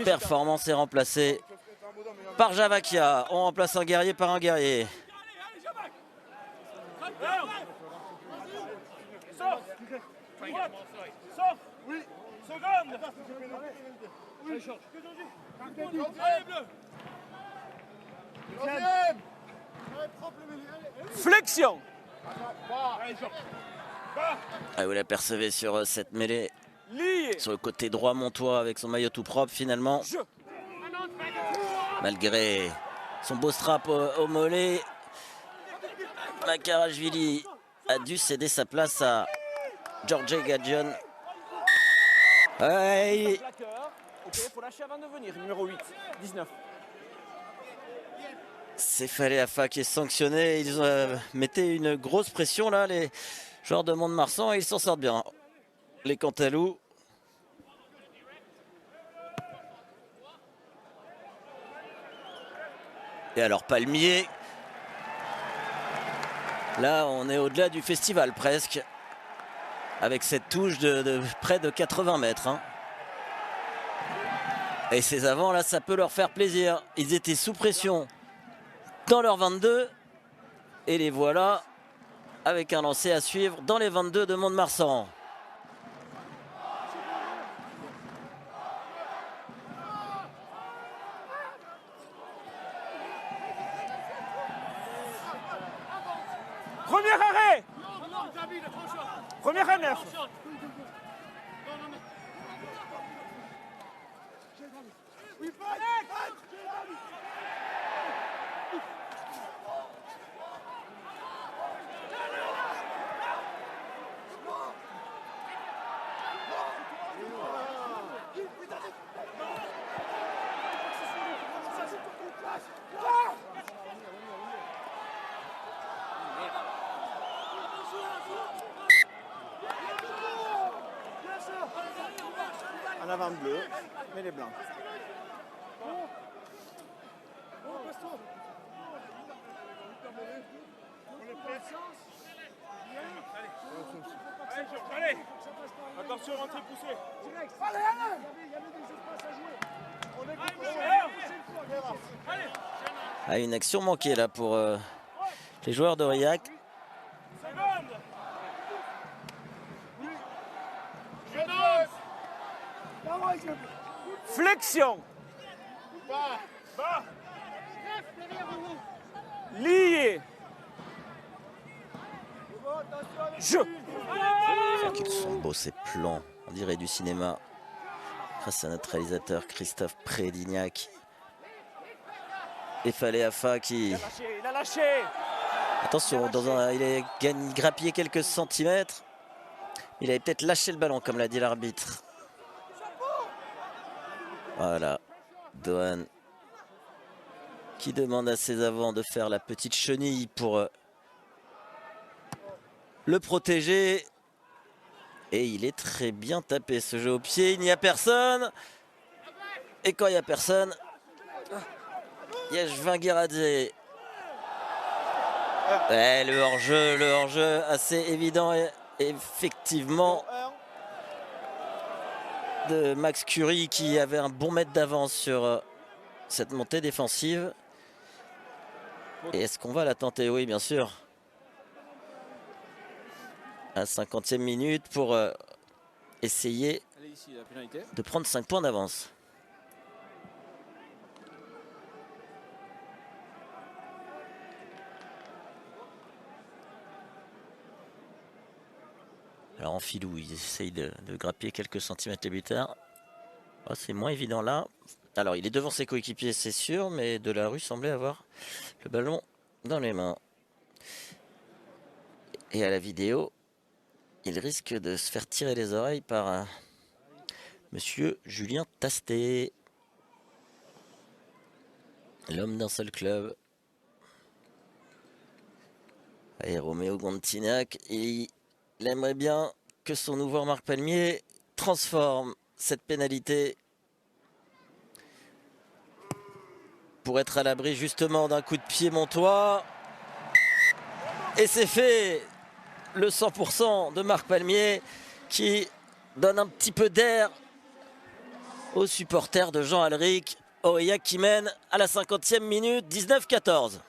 performance est remplacé par Javakia. On remplace un guerrier par un guerrier. Flexion. Ah, vous l'apercevez sur cette mêlée. Sur le côté droit montois avec son maillot tout propre finalement. Malgré son beau strap au mollet, Macharashvili a dû céder sa place à George Gadjian. Ouais. C'est Faleafa qui est sanctionné. Ils mettaient une grosse pression là, les joueurs de Mont-de-Marsan, et ils s'en sortent bien. Les Cantalous. Et alors Palmier. Là, on est au-delà du festival presque. Avec cette touche de près de 80 mètres. Hein. Et ces avants là, ça peut leur faire plaisir. Ils étaient sous pression dans leur 22. Et les voilà avec un lancer à suivre dans les 22 de Mont-de-Marsan. Premier arrêt. Premier à 9. En avant bleu, mais les blancs. Allez, attention, rentrez, poussez. Ah, une action manquée là pour les joueurs d'Aurillac. Flexion. Lié. Jeu. Qu'ils sont beaux ces plans, on dirait du cinéma. Grâce à notre réalisateur Christophe Prédignac. Et Fallait Afa qui... Il a lâché. Attention, il a grappillé quelques centimètres. Il avait peut-être lâché le ballon, comme l'a dit l'arbitre. Voilà, Dohan qui demande à ses avants de faire la petite chenille pour le protéger. Et il est très bien tapé ce jeu au pied, il n'y a personne. Et quand il n'y a personne, Yeshvin Guéradze. Ouais, le hors-jeu assez évident et effectivement de Max Curie qui avait un bon mètre d'avance sur cette montée défensive. Et est-ce qu'on va la tenter? Oui, bien sûr. À 50e minute pour essayer de prendre 5 points d'avance. Alors en filou, il essaye de grappiller quelques centimètres les buteurs. Oh, c'est moins évident là. Alors il est devant ses coéquipiers, c'est sûr, mais Delarue semblait avoir le ballon dans les mains. Et à la vidéo, il risque de se faire tirer les oreilles par monsieur Julien Tastet, l'homme d'un seul club. Et Roméo Gontinac, il aimerait bien que son nouveau Marc Palmier transforme cette pénalité pour être à l'abri justement d'un coup de pied montois. Et c'est fait, le 100% de Marc Palmier qui donne un petit peu d'air aux supporters de Jean Alric. Aurillac qui mène à la 50e minute, 19-14.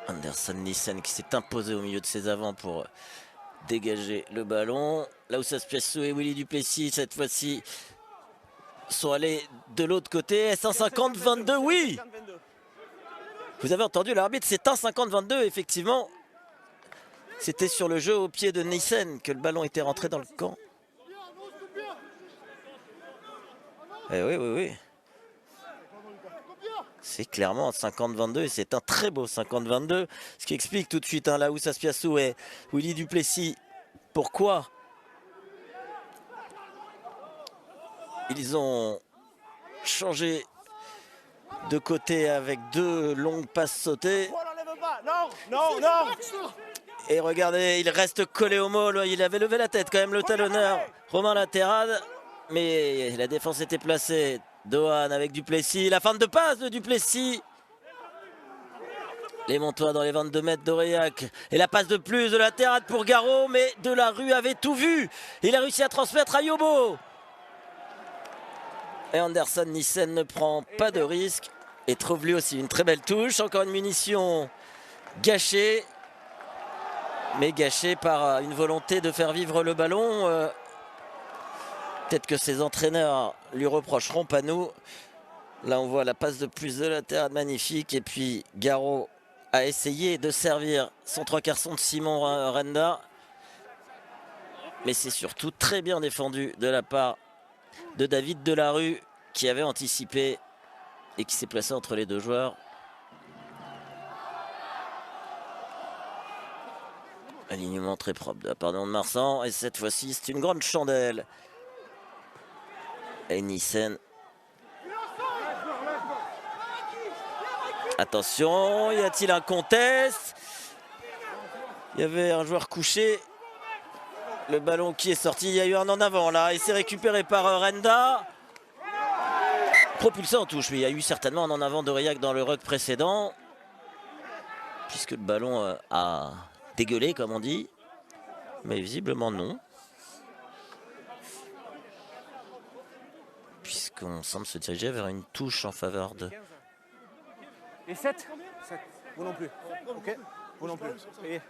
Anderson Nissen qui s'est imposé au milieu de ses avants pour dégager le ballon. Là où Saspiassou et Willy Duplessis cette fois-ci sont allés de l'autre côté. Est-ce un 50-22? Oui. Vous avez entendu l'arbitre, c'est un 50-22 effectivement. C'était sur le jeu au pied de Nissen que le ballon était rentré dans le camp. Eh oui, oui, oui. C'est clairement un 50-22 et c'est un très beau 50-22. Ce qui explique tout de suite là où Saspiassou et Willy Duplessis pourquoi ils ont changé de côté avec deux longues passes sautées. Non. Et regardez, il reste collé au môle. Il avait levé la tête quand même le talonneur Romain Laterade. Mais la défense était placée. Dohan avec Duplessis, la fin de passe de Duplessis. Les Montois dans les 22 mètres d'Aurillac. Et la passe de plus de la Terrade pour Garot, mais Delarue avait tout vu. Il a réussi à transmettre à Yobo. Et Anderson Nissen ne prend pas de risque et trouve lui aussi une très belle touche. Encore une munition gâchée, mais gâchée par une volonté de faire vivre le ballon. Peut-être que ses entraîneurs lui reprocheront, pas nous. Là, on voit la passe de plus de latéral magnifique. Et puis, Garot a essayé de servir son 3/4 de Simon Renda. Mais c'est surtout très bien défendu de la part de David Delarue, qui avait anticipé et qui s'est placé entre les deux joueurs. Alignement très propre de la part de Mont-de-Marsan. Et cette fois-ci, c'est une grande chandelle. Et Nissen. Attention, y a-t-il un contest? Il y avait un joueur couché. Le ballon qui est sorti, il y a eu un en avant là. Et c'est récupéré par Renda. Propulsé en touche, mais il y a eu certainement un en avant d'Aurillac dans le ruck précédent. Puisque le ballon a dégueulé, comme on dit. Mais visiblement non. Puisqu'on semble se diriger vers une touche en faveur de... Et 7 7. Vous non plus. Ok. Vous non plus. Et...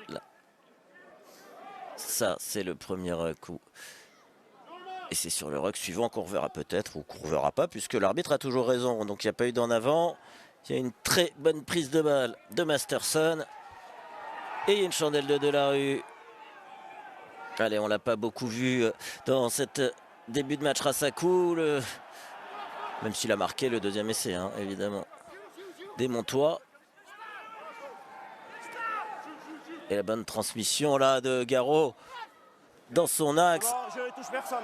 Là. Ça, c'est le premier coup. Et c'est sur le ruck suivant qu'on reverra peut-être ou qu'on ne reverra pas, puisque l'arbitre a toujours raison. Donc il n'y a pas eu d'en avant. Il y a une très bonne prise de balle de Masterson. Et il y a une chandelle de Delarue. Allez, on ne l'a pas beaucoup vu dans cette début de match Rassakou. Même s'il a marqué le deuxième essai, hein, évidemment. Des Montois. Et la bonne transmission là de Garot dans son axe. Je ne touche personne.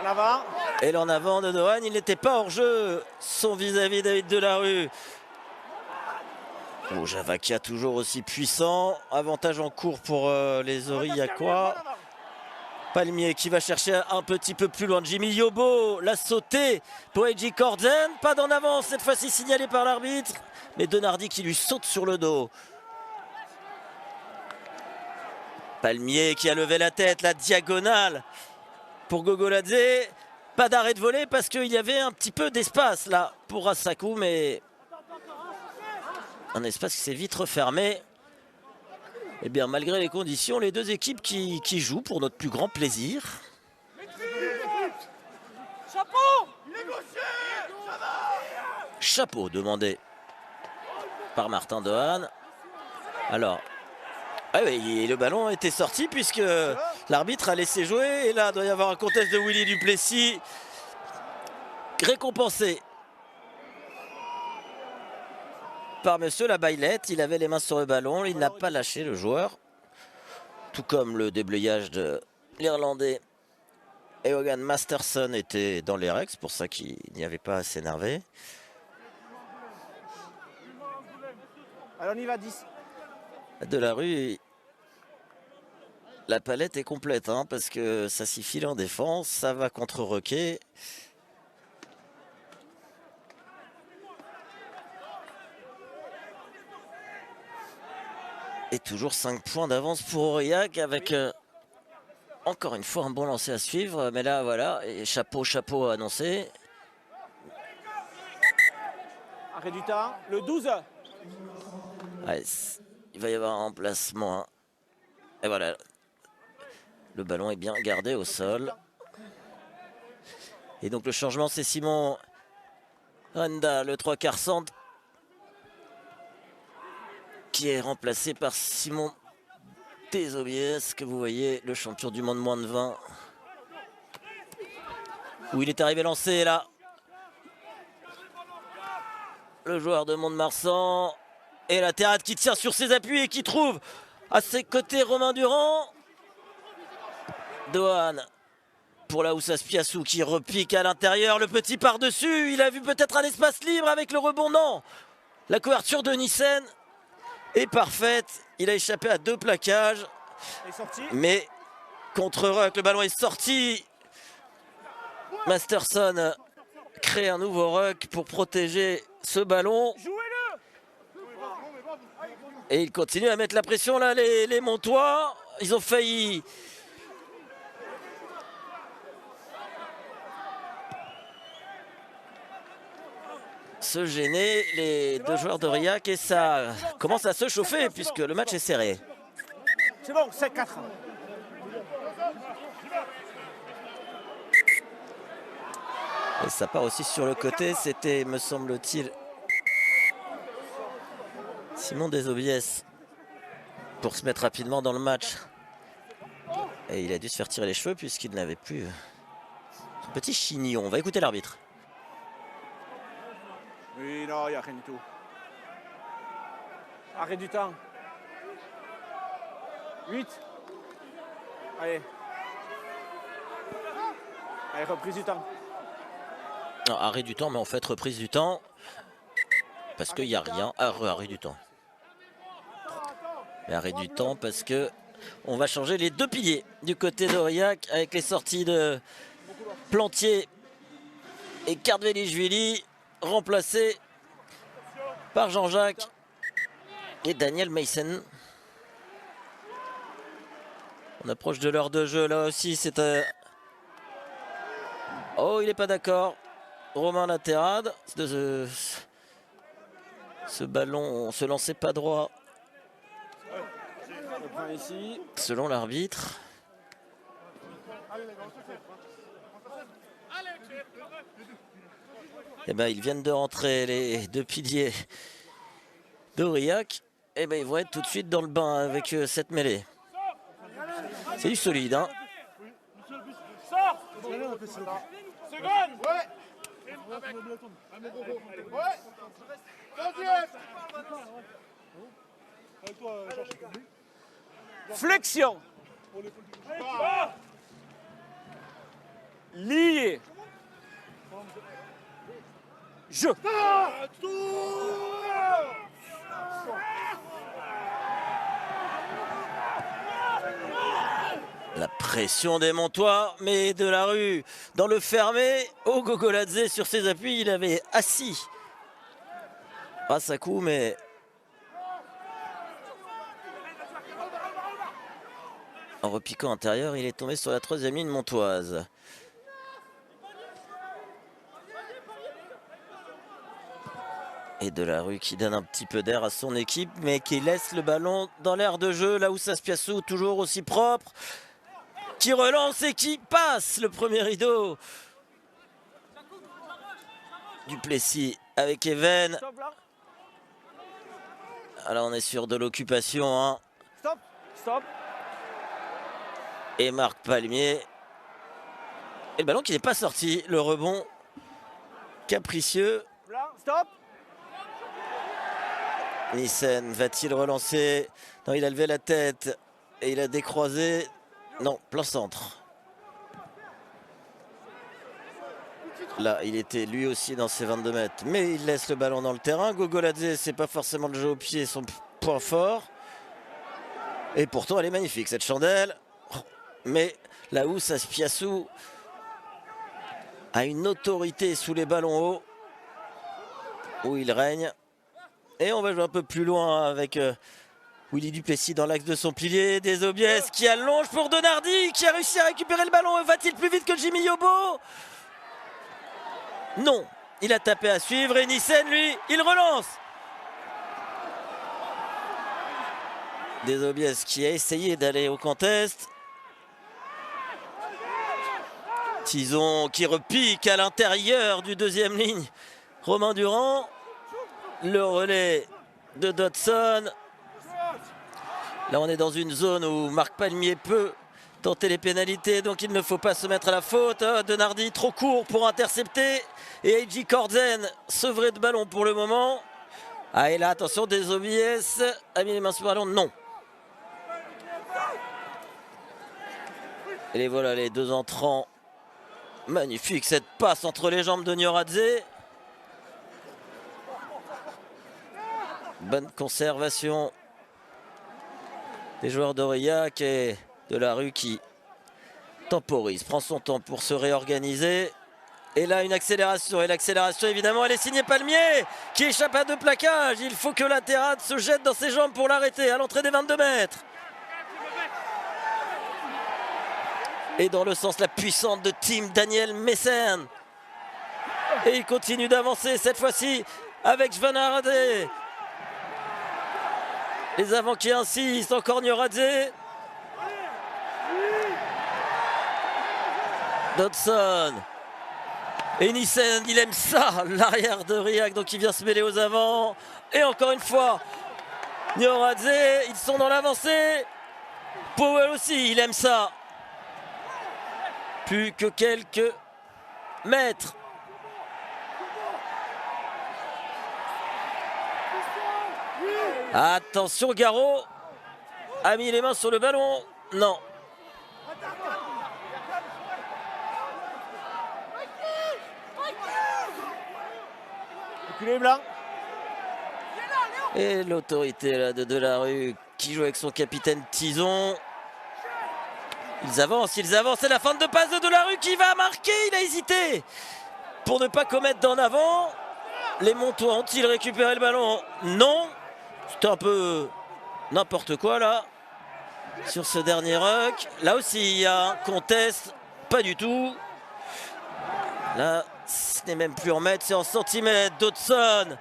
En avant. Et l'en avant de Dohan, il n'était pas hors jeu. Son vis-à-vis David Delarue. Oh, Javakia toujours aussi puissant. Avantage en cours pour les Aurillacois. Palmier qui va chercher un petit peu plus loin. Jimmy Yobo l'a sauté pour Eiji Korzen. Pas d'en avance, cette fois-ci signalé par l'arbitre. Mais Donardi qui lui saute sur le dos. Palmier qui a levé la tête, la diagonale pour Gogoladze. Pas d'arrêt de volée parce qu'il y avait un petit peu d'espace là pour Rassakou. Mais un espace qui s'est vite refermé. Eh bien, malgré les conditions, les deux équipes qui jouent pour notre plus grand plaisir. Chapeau. Chapeau demandé par Martin Dohan. Alors, ah oui, le ballon était sorti puisque l'arbitre a laissé jouer. Et là, il doit y avoir un contest de Willy Duplessis récompensé par monsieur Labaillette. Il avait les mains sur le ballon, il n'a pas lâché le joueur. Tout comme le déblayage de l'Irlandais. Eogan Masterson était dans les règles, c'est pour ça qu'il n'y avait pas à s'énerver. Alors on y va 10. Delarue, la palette est complète, hein, parce que ça s'y file en défense, ça va contre Roquet. Et toujours 5 points d'avance pour Aurillac avec encore une fois un bon lancer à suivre. Mais là voilà, et chapeau annoncé. Arrêt du temps, le 12. Ouais, il va y avoir un remplacement. Hein. Et voilà, le ballon est bien gardé au sol. Et donc le changement, c'est Simon Renda, le 3/4 centre, qui est remplacé par Simon Desobies, que vous voyez, le champion du monde moins de 20. Où il est arrivé lancé là. Le joueur de Mont-de-Marsan. Et la Terrade qui tire sur ses appuis et qui trouve à ses côtés Romain Durand. Dohan pour la Oussas Piassou qui repique à l'intérieur. Le petit par-dessus. Il a vu peut-être un espace libre avec le rebond. Non. La couverture de Nissen est parfaite. Il a échappé à 2 plaquages. Mais contre Ruck, le ballon est sorti. Masterson crée un nouveau Ruck pour protéger ce ballon. Et il continue à mettre la pression là, les Montois. Ils ont failli se gêner, les deux joueurs d'Aurillac, et ça commence à se chauffer puisque le match est serré. C'est bon, 5-4. Et ça part aussi sur le côté, c'était, me semble-t-il, Simon Desobies pour se mettre rapidement dans le match. Et il a dû se faire tirer les cheveux puisqu'il n'avait plus son petit chignon. On va écouter l'arbitre. Oui, non, il n'y a rien du tout. Arrêt du temps. 8. Allez. Allez, reprise du temps. Non, arrêt du temps, mais en fait reprise du temps. Parce qu'il n'y a rien. Arrêt du temps. Mais arrêt du temps parce que on va changer les deux piliers du côté d'Aurillac avec les sorties de Plantier et Kardvelishvili remplacés par Jean-Jacques et Daniel Meissen. On approche de l'heure de jeu là aussi. C'est oh, il n'est pas d'accord. Romain Laterade. Ce ballon, on se lançait pas droit. Ici. Selon l'arbitre. Eh ben, ils viennent de rentrer les deux piliers d'Aurillac. Eh ben, ils vont être tout de suite dans le bain avec cette mêlée. C'est du solide, hein. Flexion. Lié. Jeu. La pression des Montois, mais de la rue dans le fermé. Oh, Gogoladze sur ses appuis, il avait assis Rassakou, mais en repiquant intérieur, il est tombé sur la troisième ligne montoise. Et de la rue qui donne un petit peu d'air à son équipe, mais qui laisse le ballon dans l'aire de jeu, là où Saspiassou, toujours aussi propre, qui relance et qui passe le premier rideau. Duplessis avec Even. Alors on est sur de l'occupation, hein. Stop. Stop. Et Marc Palmier. Et le ballon qui n'est pas sorti. Le rebond capricieux. Stop. Nissen va-t-il relancer? Non, il a levé la tête et il a décroisé. Non, plein centre. Là, il était lui aussi dans ses 22 mètres. Mais il laisse le ballon dans le terrain. Gogoladze, c'est pas forcément le jeu au pied, son point fort. Et pourtant, elle est magnifique, cette chandelle. Mais là où Saspiassou a une autorité sous les ballons hauts, où il règne. Et on va jouer un peu plus loin avec Willy Duplessis dans l'axe de son pilier. Desobies qui allonge pour Donardi, qui a réussi à récupérer le ballon. Va-t-il plus vite que Jimmy Yobo? Non, il a tapé à suivre. Et Nissen, lui, il relance. Desobies qui a essayé d'aller au contest. Tison qui repique à l'intérieur du deuxième ligne. Romain Durand. Le relais de Dodson. Là, on est dans une zone où Marc Palmier peut tenter les pénalités, donc il ne faut pas se mettre à la faute. Donardi trop court pour intercepter. Et Eiji Korzen sevré de ballon pour le moment. Ah, et là, attention, Desobies a mis les mains sur le ballon. Non. Et voilà les deux entrants. Magnifique cette passe entre les jambes de Nioradze. Bonne conservation des joueurs d'Aurillac et de la rue qui temporise, prend son temps pour se réorganiser. Et là, une accélération. Et l'accélération, évidemment, elle est signée Palmier qui échappe à deux plaquages. Il faut que Laterade se jette dans ses jambes pour l'arrêter à l'entrée des 22 mètres. Et dans le sens la puissante de Tim Daniel Meissen. Et il continue d'avancer cette fois-ci avec Jvanaradze. Les avants qui insistent, encore Nioradze. Dodson. Et Nissen, il aime ça, l'arrière de Riak, donc il vient se mêler aux avants. Et encore une fois, Nioradze, ils sont dans l'avancée. Powell aussi, il aime ça. Plus que quelques mètres. Attention, Garot a mis les mains sur le ballon. Non. Reculez, Blanc. Et l'autorité là de Delarue qui joue avec son capitaine Tison. Ils avancent, c'est la fin de passe de Delarue qui va marquer. Il a hésité pour ne pas commettre d'en avant. Les Montois ont-ils récupéré le ballon? Non. C'était un peu n'importe quoi là. Sur ce dernier ruck. Là aussi il y a un contest. Pas du tout. Là, ce n'est même plus en mètres, c'est en centimètres. Dodson.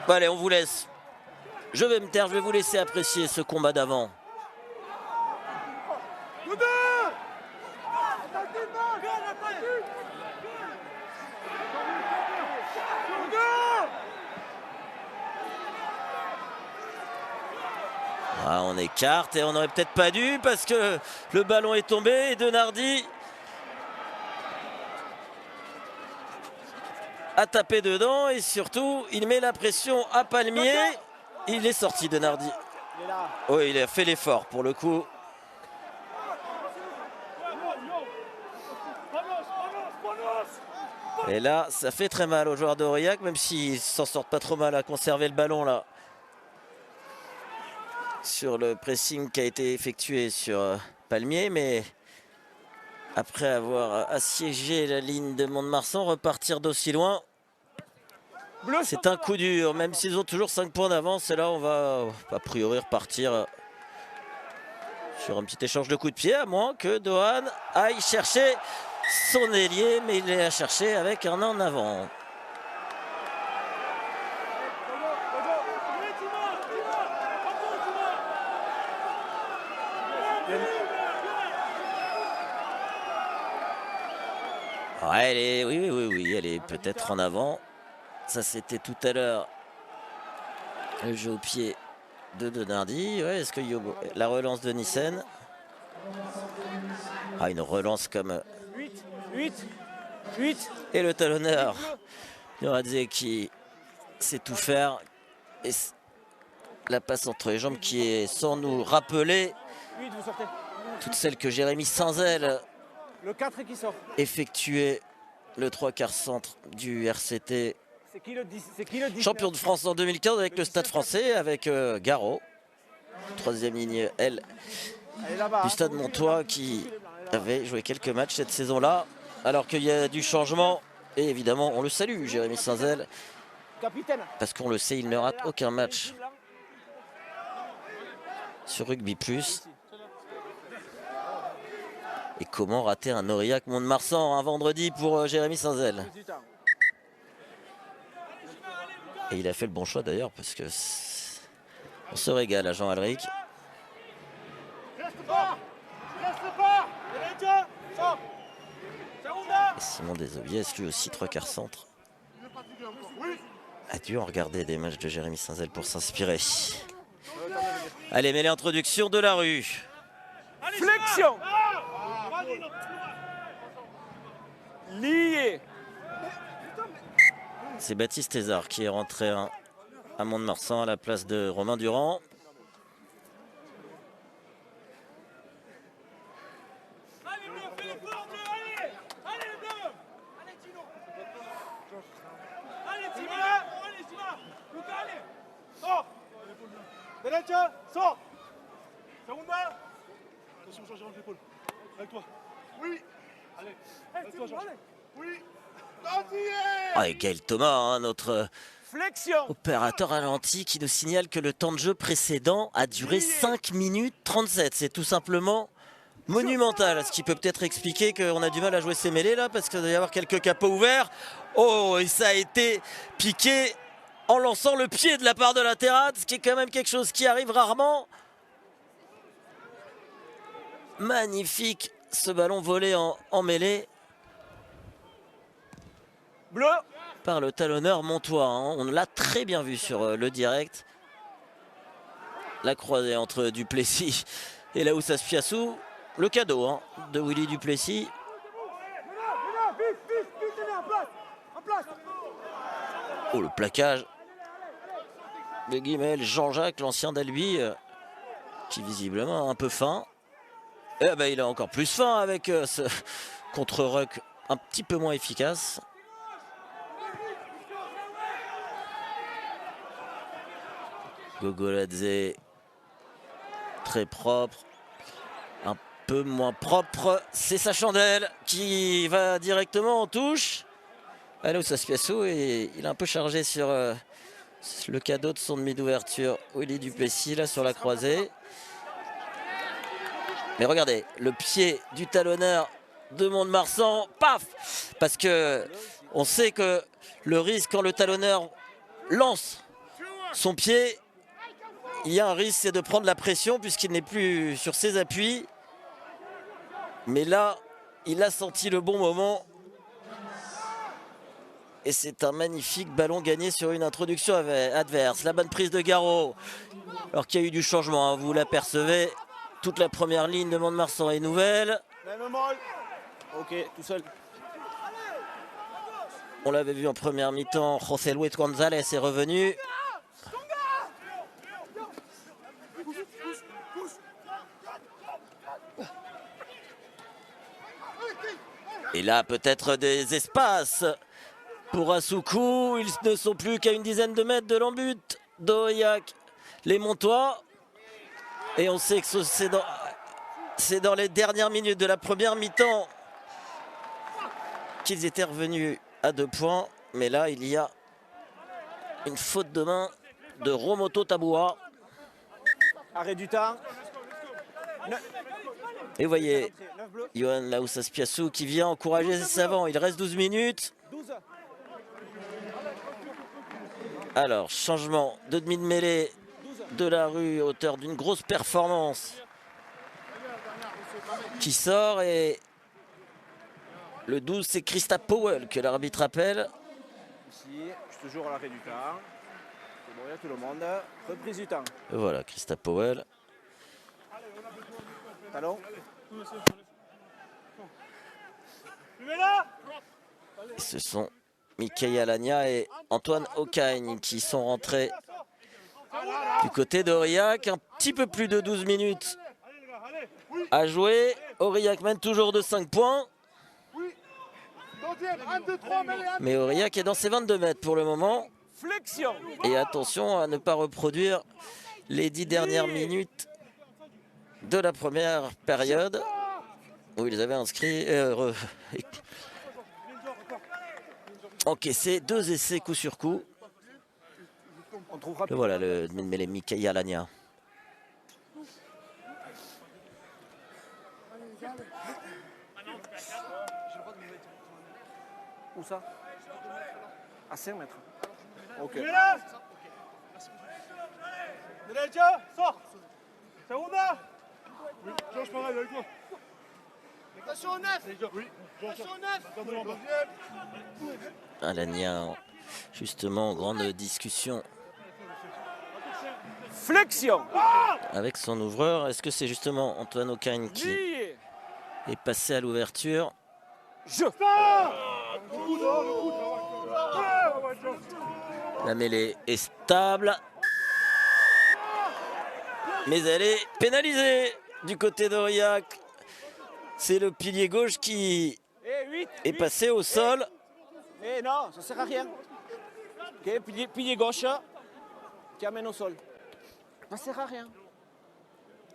Bon, allez, on vous laisse. Je vais me taire, je vais vous laisser apprécier ce combat d'avant. Ah, on écarte et on n'aurait peut-être pas dû parce que le ballon est tombé et Denardi a tapé dedans et surtout il met la pression à Palmier. Il est sorti Denardi. Oui, il a fait l'effort pour le coup. Et là, ça fait très mal aux joueurs d'Aurillac, même s'ils s'en sortent pas trop mal à conserver le ballon là. Sur le pressing qui a été effectué sur Palmier, mais après avoir assiégé la ligne de Mont-de-Marsan, repartir d'aussi loin, c'est un coup dur, même s'ils ont toujours 5 points d'avance. Et là, on va a priori repartir sur un petit échange de coups de pied, à moins que Dohan aille chercher son ailier, mais il l'a cherché avec un en avant. Ouais, elle est, oui, elle est peut-être en avant. Ça, c'était tout à l'heure. Le jeu au pied de Denardi. Ouais, est-ce que la relance de Nissen? Ah, une relance comme... 8. Et le talonneur, Nioradze qui sait tout faire. Et la passe entre les jambes qui est, sans nous rappeler, 8, vous sortez. toutes celles que Jérémy Sanzel Le 4 qui sort. effectuait, le 3/4 centre du RCT. C'est qui le 10? Champion de France en 2015 avec le Stade français, avec Garot. Troisième ligne, elle, du Stade Montois qui avait joué quelques matchs cette saison-là. Alors qu'il y a du changement. Et évidemment, on le salue, Jérémy Sanzel. Capitaine. Parce qu'on le sait, il ne rate aucun match sur Rugby Plus. Et comment rater un Aurillac Mont-de-Marsan un vendredi pour Jérémy Sanzel? Et il a fait le bon choix d'ailleurs parce que on se régale à Jean Alric. Et Simon Desobiès, lui aussi 3/4 centre, a dû en regarder des matchs de Jérémy Sanzel pour s'inspirer. Allez, mêlée introduction de Delarue. Flexion. Lié. C'est Baptiste Thézard qui est rentré à Mont-de-Marsan à la place de Romain Durand. Sors. Attention, Georges, rentre l'épaule. Avec toi. Oui. Allez. Avec toi, Georges. Oui. Ah, et Gaël Thomas, hein, notre Flexion. opérateur ralenti, qui nous signale que le temps de jeu précédent a duré 5 minutes 37. C'est tout simplement monumentale, ce qui peut peut-être expliquer qu'on a du mal à jouer ces mêlées là, parce qu'il doit y avoir quelques capots ouverts. Oh, et ça a été piqué en lançant le pied de la part de la Terrade, ce qui est quand même quelque chose qui arrive rarement. Magnifique ce ballon volé en mêlée. Bleu. Par le talonneur montois, hein. On l'a très bien vu sur le direct. La croisée entre Duplessis et Laoussas Piassou. Le cadeau hein, de Willy Duplessis. Oh, le plaquage de Guimel, Jean-Jacques, l'ancien d'Albi, qui visiblement a un peu faim. Et ben, il a encore plus faim avec ce contre-ruck un petit peu moins efficace. Gogoladze, très propre. Un peu moins propre, c'est sa chandelle qui va directement en touche. Laoussas Piassou, et il est un peu chargé sur le cadeau de son demi d'ouverture. Willy Duplessis là sur la croisée. Mais regardez, le pied du talonneur de Mont-de-Marsan, paf! Parce que on sait que le risque quand le talonneur lance son pied, il y a un risque, c'est de prendre la pression puisqu'il n'est plus sur ses appuis. Mais là, il a senti le bon moment. Et c'est un magnifique ballon gagné sur une introduction adverse. La bonne prise de Garot. Alors qu'il y a eu du changement, hein, vous l'apercevez. Toute la première ligne de Mont-de-Marsan est nouvelle. Même molle. Ok, tout seul. On l'avait vu en première mi-temps. José Luis González est revenu. Et là, peut-être des espaces pour Assoukou. Ils ne sont plus qu'à une dizaine de mètres de l'embut d'Aurillac. Les Montois. Et on sait que c'est dans les dernières minutes de la première mi-temps qu'ils étaient revenus à 2 points. Mais là, il y a une faute de main de Romoto Taboua. Arrêt du temps. Et vous voyez, Johan Laoussas Piassou qui vient encourager ses savants. Il reste 12 minutes. 12. Alors, changement de demi de mêlée de la rue, auteur d'une grosse performance qui sort. Et le 12, c'est Christa Powell que l'arbitre appelle. Ici, je suis toujours à l'arrêt du temps. C'est bon, il y a tout le monde. Reprise du temps. Et voilà, Christa Powell. Talon. Et ce sont Mikaï Alagna et Antoine Ocagne qui sont rentrés du côté d'Aurillac. Un petit peu plus de 12 minutes à jouer. Aurillac mène toujours de 5 points. Mais Aurillac est dans ses 22 mètres pour le moment. Flexion. Et attention à ne pas reproduire les 10 dernières minutes de la première période où ils avaient inscrit encaissé 2 essais coup sur coup. On trouvera Le voilà le Mikaï Alagna. Où ça? À 5 mètres. Ok. Sors. C'est Rona. Oui, Georges, pareil avec toi. Attention au 9. Oui, attention au 9. Alagna, justement, en grande discussion Flexion. avec son ouvreur. Est-ce que c'est justement Antoine Ocagne qui Lié. est passé à l'ouverture? Je. La mêlée est stable. Mais elle est pénalisée du côté d'Aurillac. C'est le pilier gauche qui est passé au sol. Eh non, ça sert à rien. Ok, pilier gauche qui amène au sol. Ça sert à rien.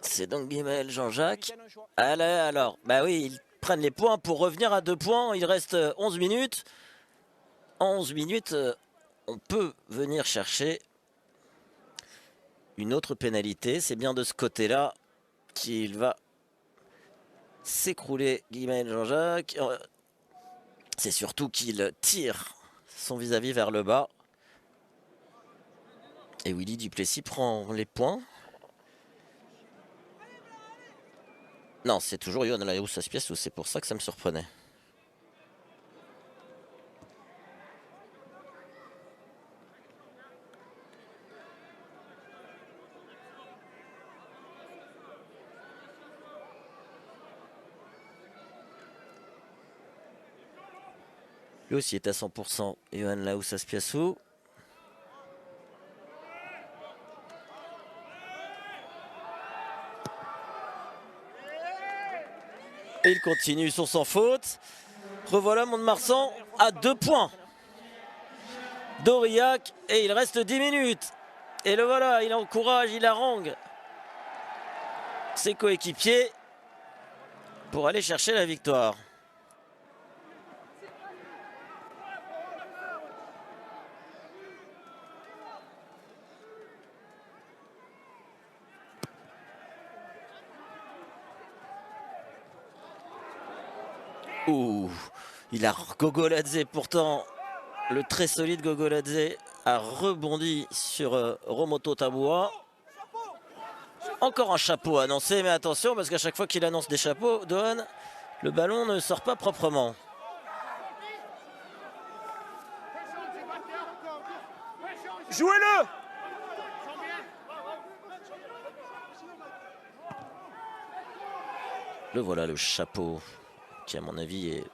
C'est donc Guimel, Jean-Jacques. Allez, alors, bah oui, ils prennent les points pour revenir à 2 points. Il reste 11 minutes. En 11 minutes, on peut venir chercher une autre pénalité. C'est bien de ce côté-là qu'il va s'écrouler Guimaël Jean-Jacques. C'est surtout qu'il tire son vis-à-vis vers le bas. Et Willy Duplessis prend les points. Non, c'est toujours Yohan Laousse-Aspiassou, c'est pour ça que ça me surprenait. Lui aussi est à 100%, Yohan Laousse-Aspiassou. Et il continue son sans faute. Revoilà Mont-de-Marsan à 2 points d'Aurillac et il reste 10 minutes. Et le voilà, il encourage, il harangue ses coéquipiers pour aller chercher la victoire. Ouh, il a Gogoladze pourtant, le très solide Gogoladze a rebondi sur Romoto Tabua. Encore un chapeau annoncé, mais attention parce qu'à chaque fois qu'il annonce des chapeaux, Dohan, le ballon ne sort pas proprement. Jouez-le! Le voilà le chapeau qui à mon avis est...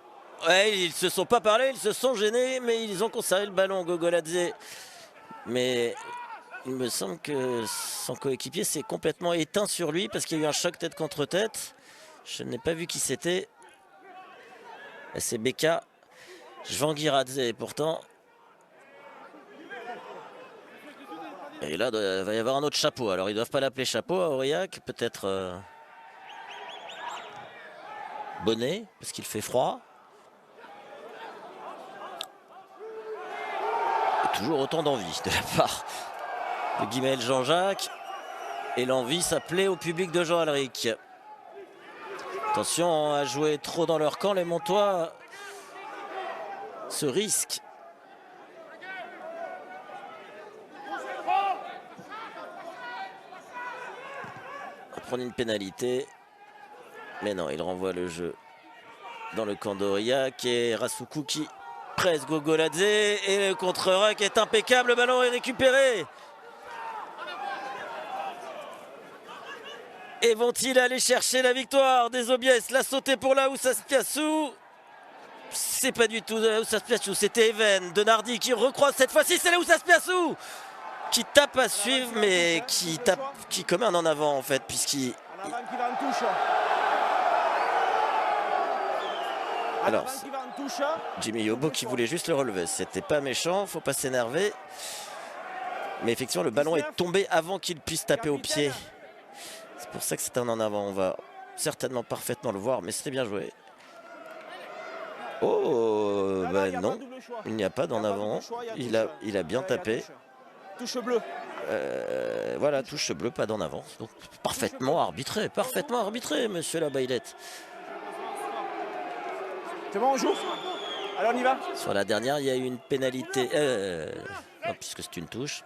Ouais, ils se sont pas parlé, ils se sont gênés, mais ils ont conservé le ballon, Gogoladze. Mais il me semble que son coéquipier s'est complètement éteint sur lui parce qu'il y a eu un choc tête contre tête. Je n'ai pas vu qui c'était. C'est Beka Jvangiradze pourtant. Et là, il va y avoir un autre chapeau. Alors, ils ne doivent pas l'appeler chapeau à Aurillac. Peut-être bonnet, parce qu'il fait froid. Et toujours autant d'envie de la part de Guimaël Jean-Jacques. Et l'envie, ça plaît au public de Jean Alric. Attention à jouer trop dans leur camp. Les Montois se risquent. Prendre une pénalité, mais non, il renvoie le jeu dans le camp d'Aurillac et Rasuku qui presse Gogoladze et le contre-rack est impeccable, le ballon est récupéré. Et vont-ils aller chercher la victoire des Aubiès? La sautée pour Laousse-Aspiassou, c'est pas du tout Laousse-Aspiassou, c'était Even de Nardi qui recroise cette fois-ci, c'est Laousse-Aspiassou qui tape à suivre, mais qui tape, qui commet un en avant en fait, puisqu'il... Alors, Jimmy Yobo qui voulait juste le relever, c'était pas méchant, faut pas s'énerver. Mais effectivement, le ballon est tombé avant qu'il puisse taper au pied. C'est pour ça que c'est un en avant, on va certainement parfaitement le voir, mais c'était bien joué. Oh, ben non, il n'y a pas d'en avant, il a bien tapé. Touche bleue. Voilà, touche bleue, pas d'en avant. Donc, parfaitement arbitré, monsieur Labaillette. C'est bon, on joue. Allez, on y va. Sur la dernière, il y a eu une pénalité. Non, puisque c'est une touche.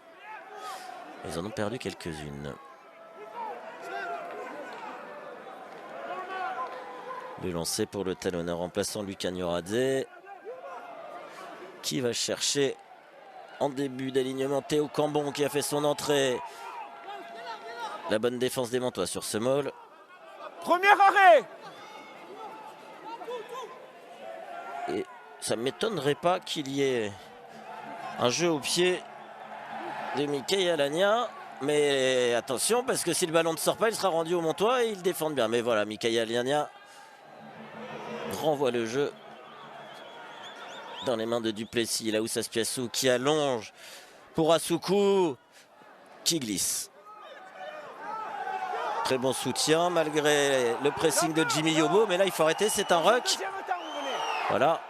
Ils en ont perdu quelques-unes. Le lancer pour le talonneur remplaçant Lucas Gnoradze. Qui va chercher en début d'alignement Théo Cambon qui a fait son entrée. La bonne défense des Montois sur ce Moll. Premier arrêt. Et ça ne m'étonnerait pas qu'il y ait un jeu au pied de Mickey Alagna. Mais attention, parce que si le ballon ne sort pas, il sera rendu aux Montois et ils défendent bien. Mais voilà, Mickey Alagna renvoie le jeu dans les mains de Duplessis. Laousse-Aspiassou qui allonge pour Asuku qui glisse. Très bon soutien malgré le pressing de Jimmy Yobo. Mais là, il faut arrêter, c'est un ruck. Voilà.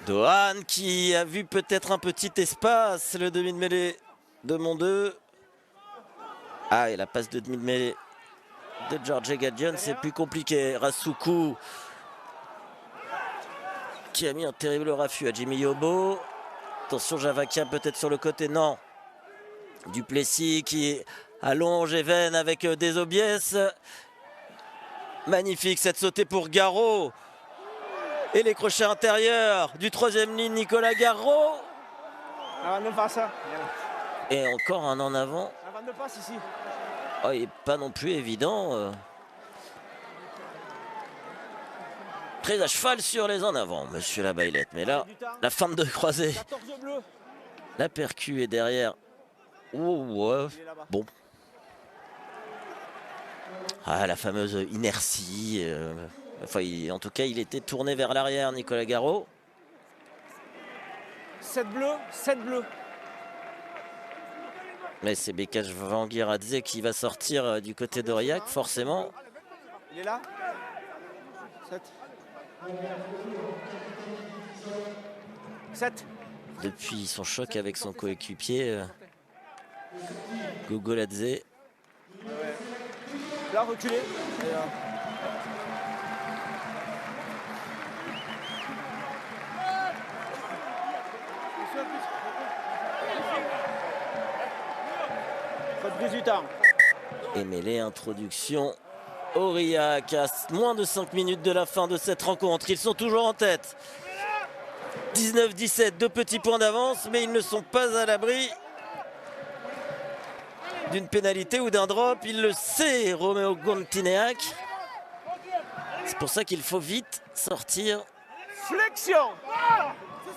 Dohan qui a vu peut-être un petit espace, le demi de mêlée de Mont 2. Ah, et la passe de demi-mêlée de George Gadion, c'est plus compliqué. Rasuku qui a mis un terrible raffut à Jimmy Yobo. Attention, Javaquia peut-être sur le côté, non. Duplessis qui allonge Even avec Desobies. Magnifique cette sautée pour Garot. Et les crochets intérieurs du troisième ligne, Nicolas Garot. Avant de face. Et encore un en avant. Avant de passe ici. Oh, il n'est pas non plus évident. Très à cheval sur les en avant, monsieur Labaillette. Mais là, la fin de croisée. 14 bleus. La percu est derrière. Oh, ouais. Bon. Ah, la fameuse inertie. Enfin, en tout cas, il était tourné vers l'arrière, Nicolas Garot. 7 bleus, 7 bleus. Mais c'est Bekaj Vangiradze qui va sortir du côté d'Aurillac, forcément. Il est là. 7. 7. Depuis son choc avec son coéquipier, Gogoladze. Là, reculé. Faute du temps. Et mêlée, introduction. Aurillac à moins de 5 minutes de la fin de cette rencontre. Ils sont toujours en tête. 19-17, 2 petits points d'avance, mais ils ne sont pas à l'abri d'une pénalité ou d'un drop. Il le sait, Roméo Gontineac. C'est pour ça qu'il faut vite sortir Flexion.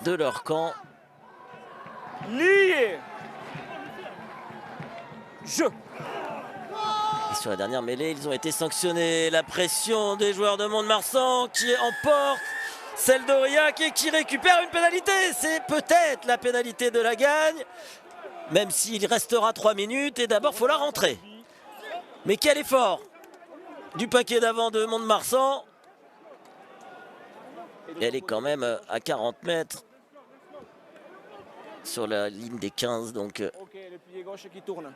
de leur camp. Lié. Jeu. Et sur la dernière mêlée, ils ont été sanctionnés. La pression des joueurs de Mont-de-Marsan qui emporte celle d'Aurillac et qui récupère une pénalité. C'est peut-être la pénalité de la gagne, même s'il restera 3 minutes. Et d'abord, il faut la rentrer. Mais quel effort du paquet d'avant de Mont-de-Marsan. Et elle est quand même à 40 mètres sur la ligne des 15. Donc, Ok, le pilier gauche qui tourne.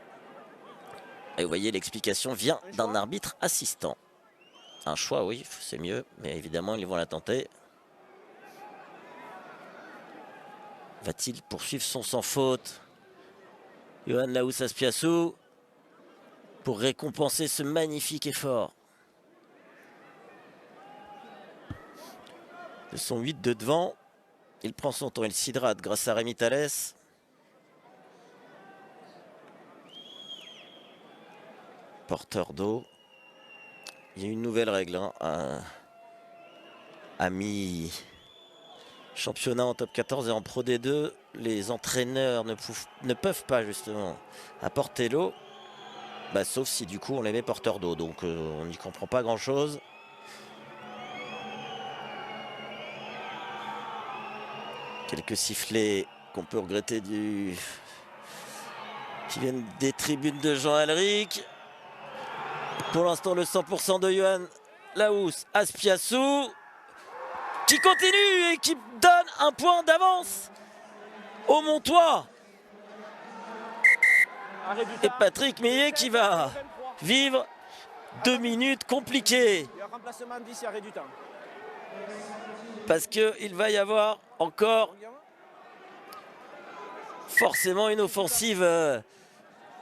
et vous voyez, l'explication vient d'un arbitre assistant. Un choix, oui, c'est mieux, mais évidemment, ils vont la tenter. Va-t-il poursuivre son sans faute? Johan Laous Aspiassou pour récompenser ce magnifique effort. De son 8 de devant, il prend son temps, il s'hydrate grâce à Rémi Thalès. Porteur d'eau. Il y a une nouvelle règle à mi-championnat en top 14 et en pro D2. Les entraîneurs ne peuvent pas justement apporter l'eau. Bah, sauf si du coup on les met porteurs d'eau. Donc on n'y comprend pas grand chose. Quelques sifflets qu'on peut regretter qui viennent des tribunes de Jean Alric. Pour l'instant, le 100% de Johan Laous Aspiassou qui continue et qui donne un point d'avance au Montois. Et Patrick Meillet qui va vivre 2 minutes compliquées. Il y a un remplacement 10, arrêt du temps. Parce qu'il va y avoir encore forcément une offensive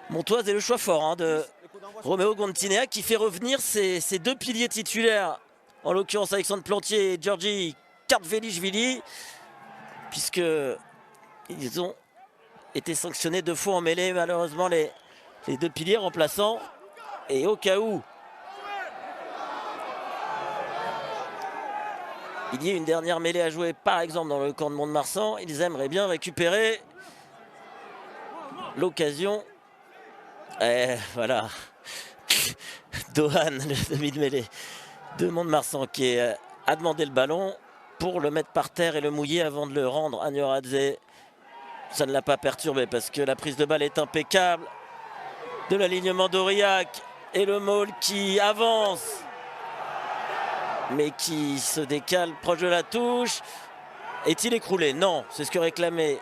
montoise et le choix fort de Roméo Gontineac qui fait revenir ses 2 piliers titulaires, en l'occurrence Alexandre Plantier et Georgi Kartvelishvili, puisque ils ont été sanctionnés 2 fois en mêlée, malheureusement les 2 piliers remplaçants. Et au cas où il y ait une dernière mêlée à jouer, par exemple dans le camp de Mont-de-Marsan, ils aimeraient bien récupérer l'occasion. Et voilà, Dohan, le demi de mêlée de Mont-de-Marsan qui a demandé le ballon pour le mettre par terre et le mouiller avant de le rendre à Nyoradze. Ça ne l'a pas perturbé parce que la prise de balle est impeccable de l'alignement d'Aurillac et le Maul qui avance mais qui se décale proche de la touche. Est-il écroulé? Non, c'est ce que réclamaient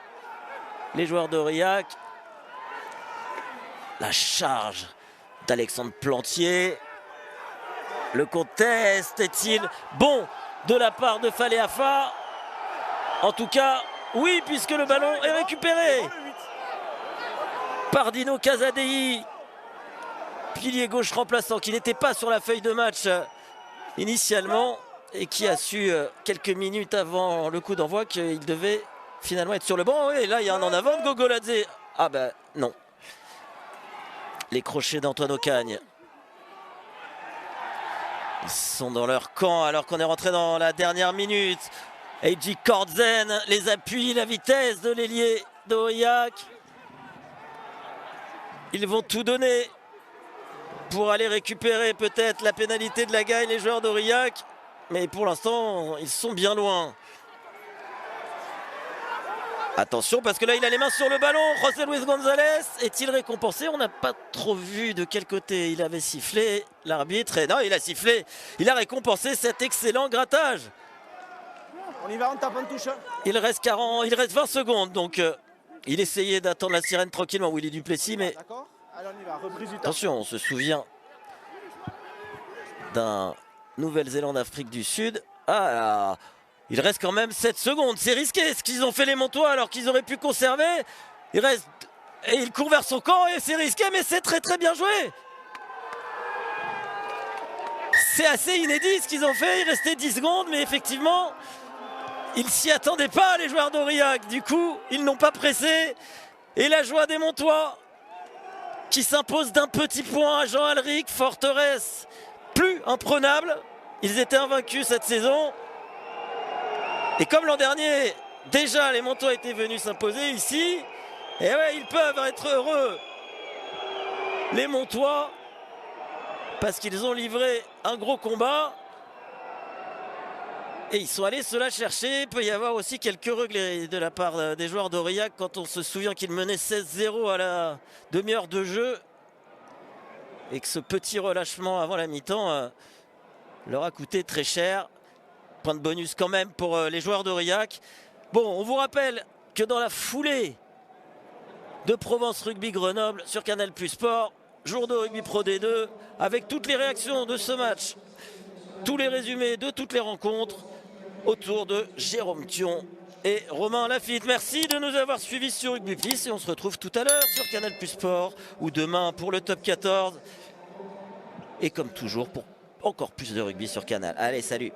les joueurs d'Aurillac. La charge d'Alexandre Plantier. Le contest est-il bon de la part de Faleafa? En tout cas, oui, puisque le ballon est récupéré par Dino Casadei, pilier gauche remplaçant, qui n'était pas sur la feuille de match initialement et qui a su quelques minutes avant le coup d'envoi qu'il devait finalement être sur le banc. Et là, il y a un en avant de Gogoladze. Ah ben non. Les crochets d'Antoine Ocagne. Ils sont dans leur camp alors qu'on est rentré dans la dernière minute. Eiji Kortzen, les appuis, la vitesse de l'ailier d'Aurillac. Ils vont tout donner pour aller récupérer peut-être la pénalité de la Gagne, les joueurs d'Aurillac. Mais pour l'instant, ils sont bien loin. Attention, parce que là, il a les mains sur le ballon. José Luis González est-il récompensé? On n'a pas trop vu de quel côté il avait sifflé l'arbitre. Et non, il a sifflé. Il a récompensé cet excellent grattage. On y va, on tape en touche. Il reste 20 secondes, donc il essayait d'attendre la sirène tranquillement, Willy Duplessis, mais D'accord. Allez, on y va, reprise du temps. attention, on se souvient d'un Nouvelle-Zélande-Afrique du Sud. Ah là, il reste quand même 7 secondes, c'est risqué ce qu'ils ont fait les Montois alors qu'ils auraient pu conserver. Il reste, et il court vers son camp et c'est risqué, mais c'est très très bien joué. C'est assez inédit ce qu'ils ont fait, il restait 10 secondes, mais effectivement, ils s'y attendaient pas, les joueurs d'Aurillac. Du coup, ils n'ont pas pressé. Et la joie des Montois qui s'impose d'un petit point à Jean-Alric, forteresse plus imprenable. Ils étaient invaincus cette saison. Et comme l'an dernier, déjà les Montois étaient venus s'imposer ici. Et ouais, ils peuvent être heureux, les Montois, parce qu'ils ont livré un gros combat. Et ils sont allés se la chercher. Il peut y avoir aussi quelques regrets de la part des joueurs d'Aurillac quand on se souvient qu'ils menaient 16-0 à la demi-heure de jeu. Et que ce petit relâchement avant la mi-temps leur a coûté très cher. Point de bonus quand même pour les joueurs d'Aurillac. Bon, on vous rappelle que dans la foulée de Provence Rugby Grenoble sur Canal+ Sport, jour de rugby pro D2, avec toutes les réactions de ce match, tous les résumés de toutes les rencontres, autour de Jérôme Thion et Romain Lafitte. Merci de nous avoir suivis sur Rugby Plus et on se retrouve tout à l'heure sur Canal+ Sport ou demain pour le top 14 et comme toujours pour encore plus de rugby sur Canal. Allez, salut!